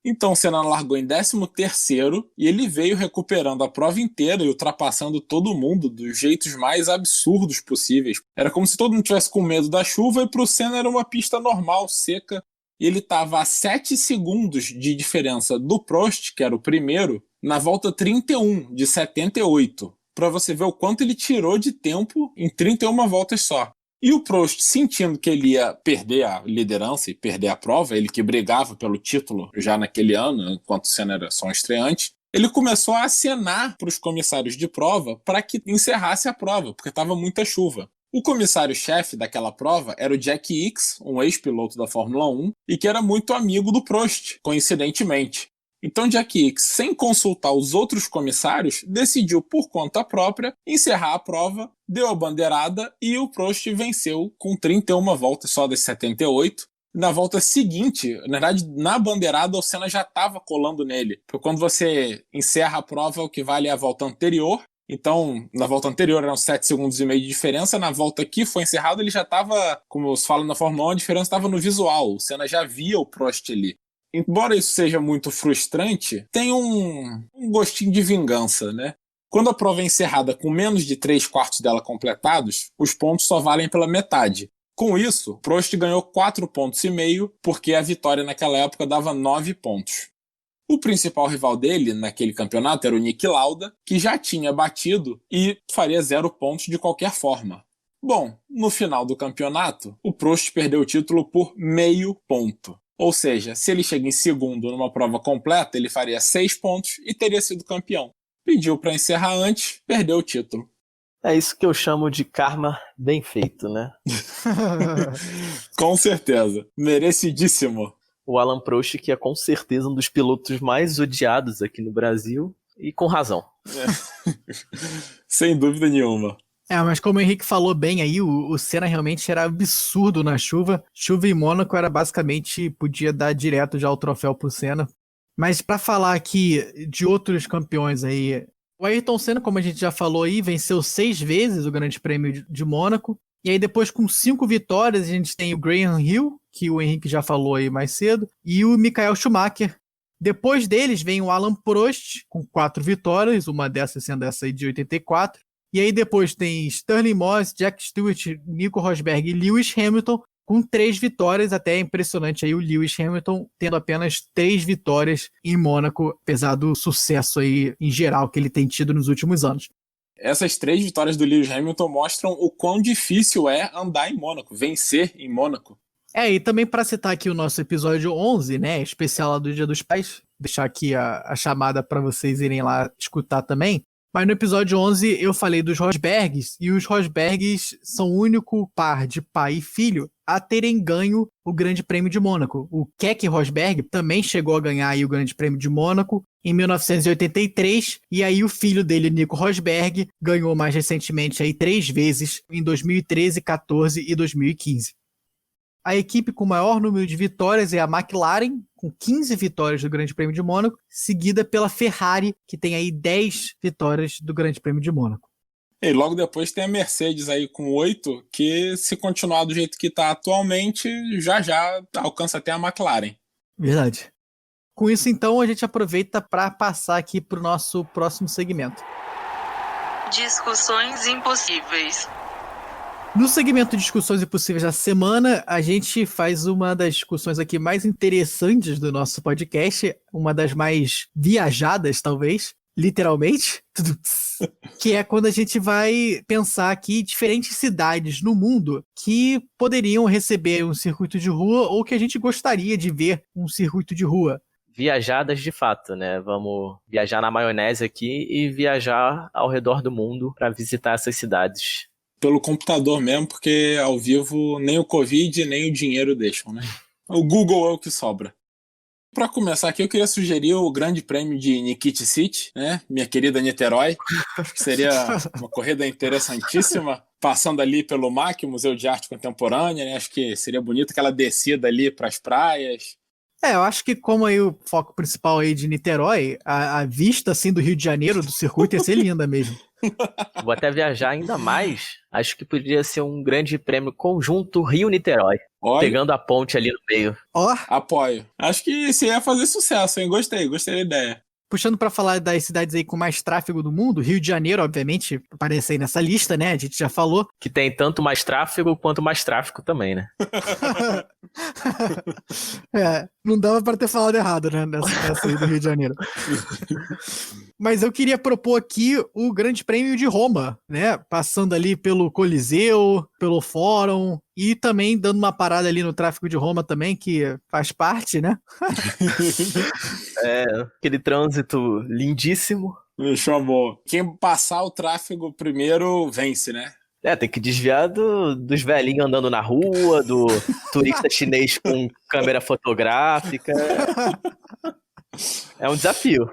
Então o Senna largou em 13º e ele veio recuperando a prova inteira e ultrapassando todo mundo dos jeitos mais absurdos possíveis. Era como se todo mundo tivesse com medo da chuva e para o Senna era uma pista normal, seca. E ele estava a 7 segundos de diferença do Prost, que era o primeiro, na volta 31 de 78. Para você ver o quanto ele tirou de tempo em 31 voltas só. E o Prost, sentindo que ele ia perder a liderança e perder a prova, ele que brigava pelo título já naquele ano, enquanto o Senna era só um estreante, ele começou a acenar para os comissários de prova para que encerrasse a prova, porque estava muita chuva. O comissário-chefe daquela prova era o Jack Ickx, um ex-piloto da Fórmula 1, e que era muito amigo do Prost, coincidentemente. Então Jack Ickx, sem consultar os outros comissários, decidiu por conta própria encerrar a prova, deu a bandeirada e o Prost venceu com 31 voltas só das 78. Na volta seguinte, na verdade, na bandeirada o Senna já estava colando nele, porque quando você encerra a prova, o que vale é a volta anterior. Então, na volta anterior eram 7 segundos e meio de diferença, na volta que foi encerrado ele já estava, como se fala na Fórmula 1, a diferença estava no visual, o Senna já via o Prost ali. Embora isso seja muito frustrante, tem um gostinho de vingança, né? Quando a prova é encerrada com menos de 3/4 dela completados, os pontos só valem pela metade. Com isso, Prost ganhou 4,5 pontos, porque a vitória naquela época dava 9 pontos. O principal rival dele naquele campeonato era o Niki Lauda, que já tinha batido e faria 0 pontos de qualquer forma. Bom, no final do campeonato, o Prost perdeu o título por meio ponto. Ou seja, se ele chega em segundo numa prova completa, ele faria 6 pontos e teria sido campeão. Pediu para encerrar antes, perdeu o título. É isso que eu chamo de karma bem feito, né? Com certeza. Merecidíssimo. O Alan Prost, que é com certeza um dos pilotos mais odiados aqui no Brasil, e com razão. Sem dúvida nenhuma. Mas como o Henrique falou bem aí, o Senna realmente era absurdo na chuva. Chuva em Mônaco era basicamente, podia dar direto já o troféu pro Senna. Mas para falar aqui de outros campeões aí, o Ayrton Senna, como a gente já falou aí, venceu 6 vezes o Grande Prêmio de Mônaco. E aí depois com 5 vitórias a gente tem o Graham Hill, que o Henrique já falou aí mais cedo, e o Michael Schumacher. Depois deles vem o Alan Prost, com 4 vitórias, uma dessas sendo essa aí de 84. E aí depois tem Sterling Moss, Jack Stewart, Nico Rosberg e Lewis Hamilton, com 3 vitórias. Até é impressionante aí o Lewis Hamilton tendo apenas 3 vitórias em Mônaco, apesar do sucesso aí em geral que ele tem tido nos últimos anos. Essas 3 vitórias do Lewis Hamilton mostram o quão difícil é andar em Mônaco, vencer em Mônaco. E também para citar aqui o nosso episódio 11, né, especial lá do Dia dos Pais, deixar aqui a chamada para vocês irem lá escutar também. Mas no episódio 11 eu falei dos Rosbergs, e os Rosbergs são o único par de pai e filho a terem ganho o Grande Prêmio de Mônaco. O Keke Rosberg também chegou a ganhar aí o Grande Prêmio de Mônaco em 1983, e aí o filho dele, Nico Rosberg, ganhou mais recentemente aí 3 vezes, em 2013, 14 e 2015. A equipe com maior número de vitórias é a McLaren, com 15 vitórias do Grande Prêmio de Mônaco, seguida pela Ferrari, que tem aí 10 vitórias do Grande Prêmio de Mônaco. E logo depois tem a Mercedes aí com 8, que se continuar do jeito que está atualmente, já alcança até a McLaren. Verdade. Com isso, então, a gente aproveita para passar aqui para o nosso próximo segmento. Discussões impossíveis. No segmento de discussões impossíveis da semana, a gente faz uma das discussões aqui mais interessantes do nosso podcast, uma das mais viajadas, talvez, literalmente, que é quando a gente vai pensar aqui diferentes cidades no mundo que poderiam receber um circuito de rua ou que a gente gostaria de ver um circuito de rua. Viajadas de fato, né? Vamos viajar na maionese aqui e viajar ao redor do mundo para visitar essas cidades. Pelo computador mesmo, porque ao vivo nem o Covid nem o dinheiro deixam, né? O Google é o que sobra. Para começar aqui, eu queria sugerir o Grande Prêmio de Nikit City, né? Minha querida Niterói. Acho que seria uma corrida interessantíssima, passando ali pelo MAC, Museu de Arte Contemporânea, né? Acho que seria bonito aquela descida ali para as praias. Eu acho que como aí o foco principal aí de Niterói, a vista assim do Rio de Janeiro, do circuito, ia ser linda mesmo. Vou até viajar ainda mais. Acho que poderia ser um grande prêmio conjunto Rio-Niterói. Olha, pegando a ponte ali no meio. Apoio. Acho que isso ia fazer sucesso, hein? Gostei da ideia. Puxando pra falar das cidades aí com mais tráfego do mundo, Rio de Janeiro, obviamente, aparece aí nessa lista, né? A gente já falou. Que tem tanto mais tráfego quanto mais tráfico também, né? Não dava pra ter falado errado, né? Nessa aí do Rio de Janeiro. Mas eu queria propor aqui o Grande Prêmio de Roma, né? Passando ali pelo Coliseu, pelo Fórum e também dando uma parada ali no tráfego de Roma também, que faz parte, né? Aquele trânsito lindíssimo. Chamou. Quem passar o tráfego primeiro vence, né? Tem que desviar dos velhinhos andando na rua, do turista chinês com câmera fotográfica. É um desafio.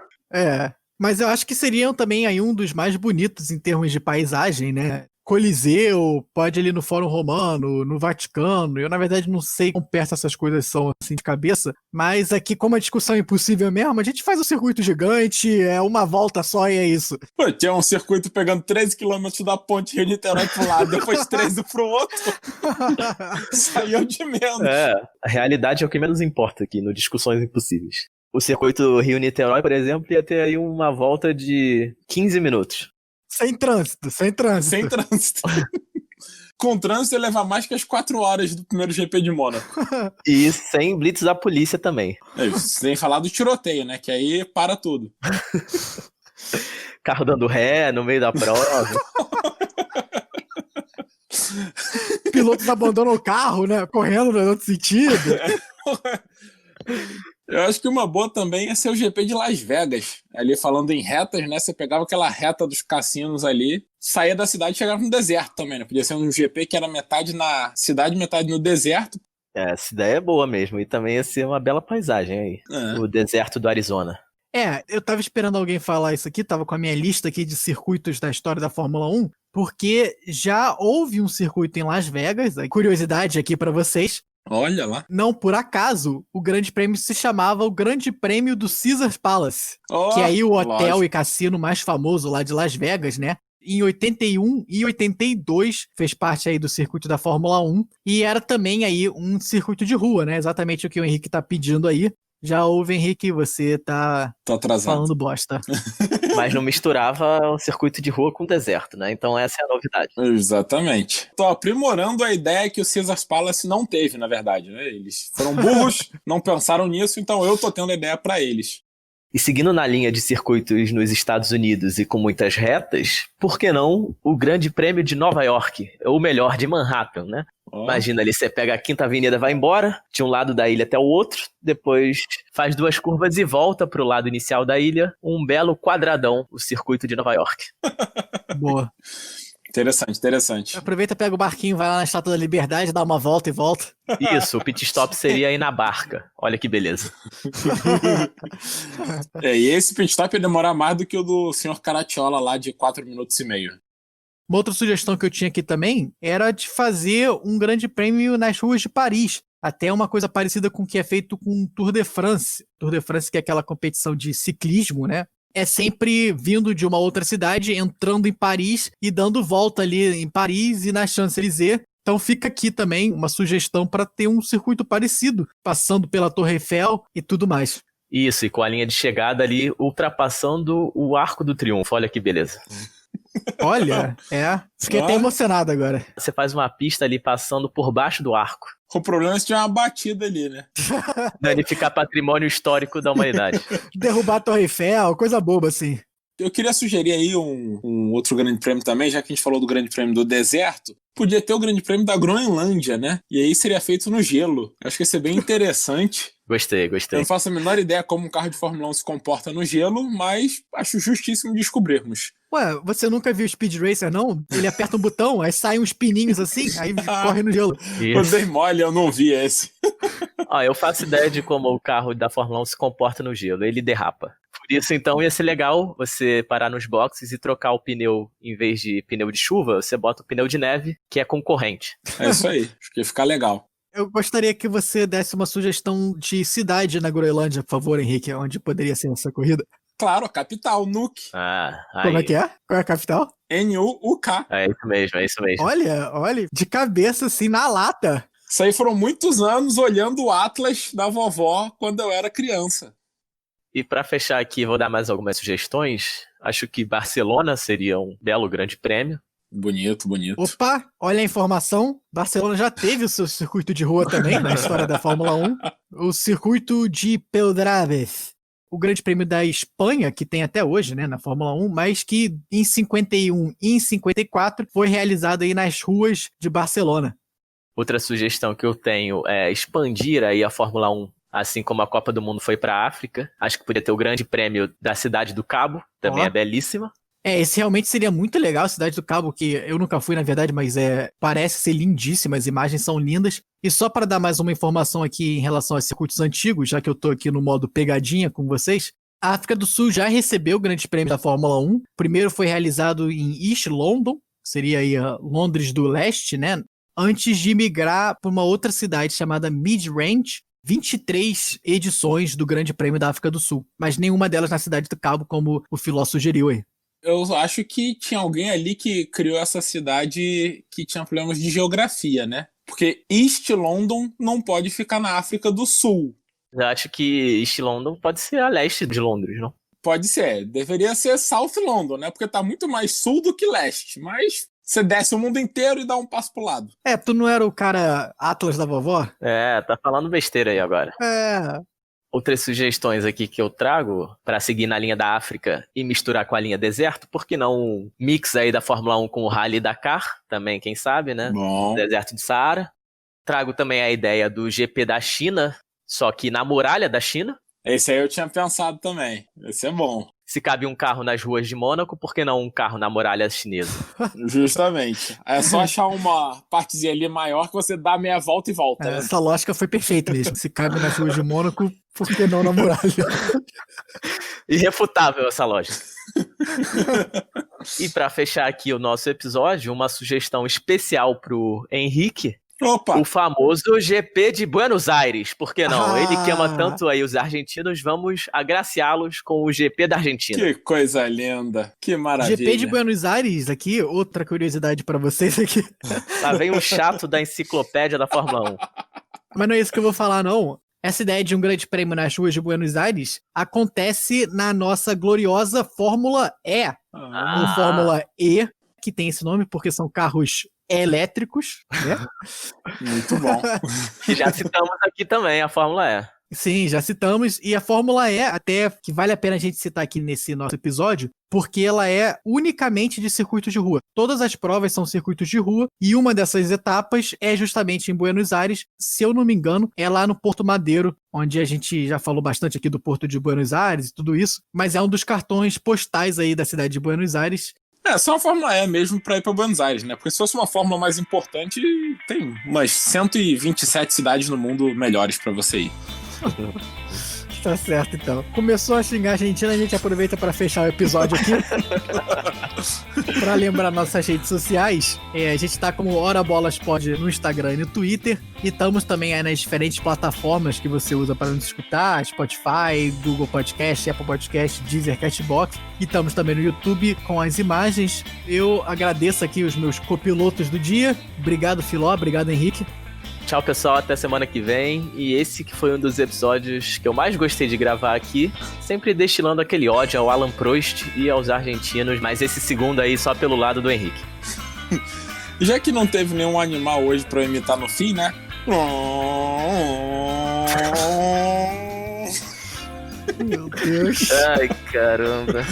Mas eu acho que seriam também aí um dos mais bonitos em termos de paisagem, né? Coliseu, pode ir ali no Fórum Romano, no Vaticano. Eu, na verdade, não sei quão perto essas coisas são assim de cabeça, mas aqui, como a discussão é impossível mesmo, a gente faz um circuito gigante, é uma volta só e é isso. Pô, tinha um circuito pegando 13 km da ponte Rio-Niterói pro lado, depois 13 pro outro. Saiu de menos. A realidade é o que menos importa aqui no Discussões Impossíveis. O circuito Rio-Niterói, por exemplo, ia ter aí uma volta de 15 minutos. Sem trânsito. Com trânsito ia levar mais que as 4 horas do primeiro GP de Mônaco. E sem blitz da polícia também. Sem falar do tiroteio, né? Que aí para tudo. Carro dando ré no meio da prova. Pilotos abandonam o carro, né? Correndo no outro sentido. Eu acho que uma boa também é ser o GP de Las Vegas. Ali falando em retas, né? Você pegava aquela reta dos cassinos ali, saía da cidade e chegava no deserto também, né? Podia ser um GP que era metade na cidade, metade no deserto. Essa ideia é boa mesmo. E também ia ser uma bela paisagem aí. O deserto do Arizona. Eu tava esperando alguém falar isso aqui, tava com a minha lista aqui de circuitos da história da Fórmula 1, porque já houve um circuito em Las Vegas, curiosidade aqui pra vocês. Olha lá. Não por acaso, o Grande Prêmio se chamava o Grande Prêmio do Caesars Palace, que é aí o hotel e cassino mais famoso lá de Las Vegas, né? Em 81 e 82 fez parte aí do circuito da Fórmula 1 e era também aí um circuito de rua, né? Exatamente o que o Henrique tá pedindo aí. Já houve, Henrique, você tá Tô atrasado. falando bosta. Mas não misturava o circuito de rua com o deserto, né? Então essa é a novidade. Exatamente. Tô aprimorando a ideia que o Caesars Palace não teve, na verdade, né? Eles foram burros, não pensaram nisso, então eu tô tendo a ideia pra eles. E seguindo na linha de circuitos nos Estados Unidos e com muitas retas, por que não o Grande Prêmio de Nova York? Ou melhor, de Manhattan, né? Ó. Imagina ali, você pega a Quinta Avenida, vai embora, de um lado da ilha até o outro, depois faz 2 curvas e volta pro lado inicial da ilha, um belo quadradão, o circuito de Nova York. Boa. Interessante. Aproveita, pega o barquinho, vai lá na Estátua da Liberdade, dá uma volta e volta. Isso, o pit stop seria aí na barca. Olha que beleza. E esse pit stop ia demorar mais do que o do Sr. Caratiola lá de 4 minutos e meio. Uma outra sugestão que eu tinha aqui também era de fazer um grande prêmio nas ruas de Paris. Até uma coisa parecida com o que é feito com o Tour de France. Tour de France, que é aquela competição de ciclismo, né? É sempre vindo de uma outra cidade, entrando em Paris e dando volta ali em Paris e na Champs-Élysées. Então fica aqui também uma sugestão para ter um circuito parecido, passando pela Torre Eiffel e tudo mais. Isso, e com a linha de chegada ali, ultrapassando o Arco do Triunfo. Olha que beleza. Olha, fiquei até emocionado agora. Você faz uma pista ali passando por baixo do arco. O problema é se tiver uma batida ali, né? Danificar patrimônio histórico da humanidade. Derrubar a Torre Eiffel, coisa boba assim. Eu queria sugerir aí um outro grande prêmio também, já que a gente falou do grande prêmio do deserto. Podia ter o grande prêmio da Groenlândia, né? E aí seria feito no gelo. Acho que ia ser bem interessante. Gostei. Eu não faço a menor ideia como um carro de Fórmula 1 se comporta no gelo, mas acho justíssimo descobrirmos. Ué, você nunca viu Speed Racer, não? Ele aperta um botão, aí saem uns pininhos assim, aí corre no gelo. Eu dei mole, eu não vi esse. Eu faço ideia de como o carro da Fórmula 1 se comporta no gelo. Ele derrapa. Por isso, então, ia ser legal você parar nos boxes e trocar o pneu, em vez de pneu de chuva, você bota o pneu de neve, que é concorrente. É isso aí, acho que ia ficar legal. Eu gostaria que você desse uma sugestão de cidade na Groenlândia, por favor, Henrique, onde poderia ser essa corrida. Claro, a capital, Nuuk. Como é que é? Qual é a capital? N-U-U-K. É isso mesmo. Olha, de cabeça assim, na lata. Isso aí foram muitos anos olhando o Atlas da vovó quando eu era criança. E para fechar aqui, vou dar mais algumas sugestões. Acho que Barcelona seria um belo grande prêmio. Bonito. Opa, olha a informação. Barcelona já teve o seu circuito de rua também, na história da Fórmula 1. O circuito de Pedralbes. O grande prêmio da Espanha, que tem até hoje, né, na Fórmula 1, mas que em 51 e em 54 foi realizado aí nas ruas de Barcelona. Outra sugestão que eu tenho é expandir aí a Fórmula 1, assim como a Copa do Mundo foi para a África. Acho que podia ter o grande prêmio da Cidade do Cabo, também é belíssima. Esse realmente seria muito legal, a Cidade do Cabo, que eu nunca fui, na verdade, mas parece ser lindíssima, as imagens são lindas. E só para dar mais uma informação aqui em relação aos circuitos antigos, já que eu tô aqui no modo pegadinha com vocês, a África do Sul já recebeu o Grande Prêmio da Fórmula 1. O primeiro foi realizado em East London, que seria aí a Londres do Leste, né? Antes de migrar para uma outra cidade chamada Mid-Range. 23 edições do Grande Prêmio da África do Sul, mas nenhuma delas na Cidade do Cabo, como o Filó sugeriu aí. Eu acho que tinha alguém ali que criou essa cidade que tinha problemas de geografia, né? Porque East London não pode ficar na África do Sul. Eu acho que East London pode ser a leste de Londres, não? Pode ser. Deveria ser South London, né? Porque tá muito mais sul do que leste. Mas você desce o mundo inteiro e dá um passo pro lado. Tu não era o cara Atlas da vovó? Tá falando besteira aí agora. Outras sugestões aqui que eu trago para seguir na linha da África e misturar com a linha deserto, por que não um mix aí da Fórmula 1 com o Rally Dakar, também quem sabe, né? Bom. Deserto de Saara. Trago também a ideia do GP da China, só que na muralha da China. Esse aí eu tinha pensado também, esse é bom. Se cabe um carro nas ruas de Mônaco, por que não um carro na muralha chinesa? Justamente. É só achar uma partezinha ali maior que você dá meia volta e volta. Né? Essa lógica foi perfeita mesmo. Se cabe nas ruas de Mônaco, por que não na muralha? Irrefutável essa lógica. E para fechar aqui o nosso episódio, uma sugestão especial pro Henrique. Opa. O famoso GP de Buenos Aires, por que não? Ele que ama tanto aí os argentinos, vamos agraciá-los com o GP da Argentina. Que coisa linda, que maravilha. GP de Buenos Aires, aqui, outra curiosidade pra vocês aqui. Lá vem um chato da enciclopédia da Fórmula 1. Mas não é isso que eu vou falar, não. Essa ideia de um grande prêmio nas ruas de Buenos Aires acontece na nossa gloriosa Fórmula E. Ou Fórmula E, que tem esse nome porque são carros elétricos, né? Muito bom. Que já citamos aqui também, a Fórmula E. Sim, já citamos. E a Fórmula E, até que vale a pena a gente citar aqui nesse nosso episódio, porque ela é unicamente de circuitos de rua. Todas as provas são circuitos de rua, e uma dessas etapas é justamente em Buenos Aires. Se eu não me engano, é lá no Porto Madeiro, onde a gente já falou bastante aqui do Porto de Buenos Aires e tudo isso, mas é um dos cartões postais aí da cidade de Buenos Aires. É, só uma Fórmula E mesmo pra ir pra Buenos Aires, né? Porque se fosse uma fórmula mais importante, tem umas 127 cidades no mundo melhores pra você ir. Tá certo, então. Começou a xingar a Argentina, a gente aproveita para fechar o episódio aqui. Para lembrar nossas redes sociais, a gente tá como Hora Bolas Pod no Instagram e no Twitter. E estamos também aí nas diferentes plataformas que você usa para nos escutar: Spotify, Google Podcast, Apple Podcast, Deezer, Castbox. E estamos também no YouTube com as imagens. Eu agradeço aqui os meus copilotos do dia. Obrigado, Filó. Obrigado, Henrique. Tchau, pessoal, até semana que vem. E esse que foi um dos episódios que eu mais gostei de gravar aqui, sempre destilando aquele ódio ao Alan Prost e aos argentinos, mas esse segundo aí só pelo lado do Henrique. Já que não teve nenhum animal hoje pra eu imitar no fim, né? Meu Deus. Ai, caramba.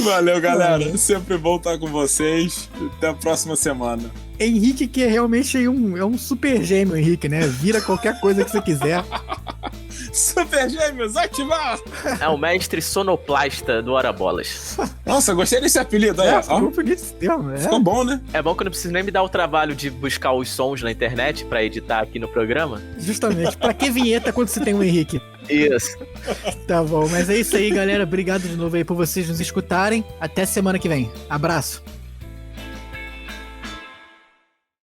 Valeu, galera. Sempre bom estar com vocês. Até a próxima semana. Henrique, que é realmente é um super gêmeo, Henrique, né? Vira qualquer coisa que você quiser. Super Gêmeos, ativar! É o mestre sonoplasta do Hora Bolas. Nossa, gostei desse apelido aí. Ficou bonito mesmo, Ficou bom, né? É bom que eu não preciso nem me dar o trabalho de buscar os sons na internet pra editar aqui no programa. Justamente. Pra que vinheta quando você tem um Henrique? Isso. Tá bom, mas é isso aí, galera. Obrigado de novo aí por vocês nos escutarem. Até semana que vem. Abraço.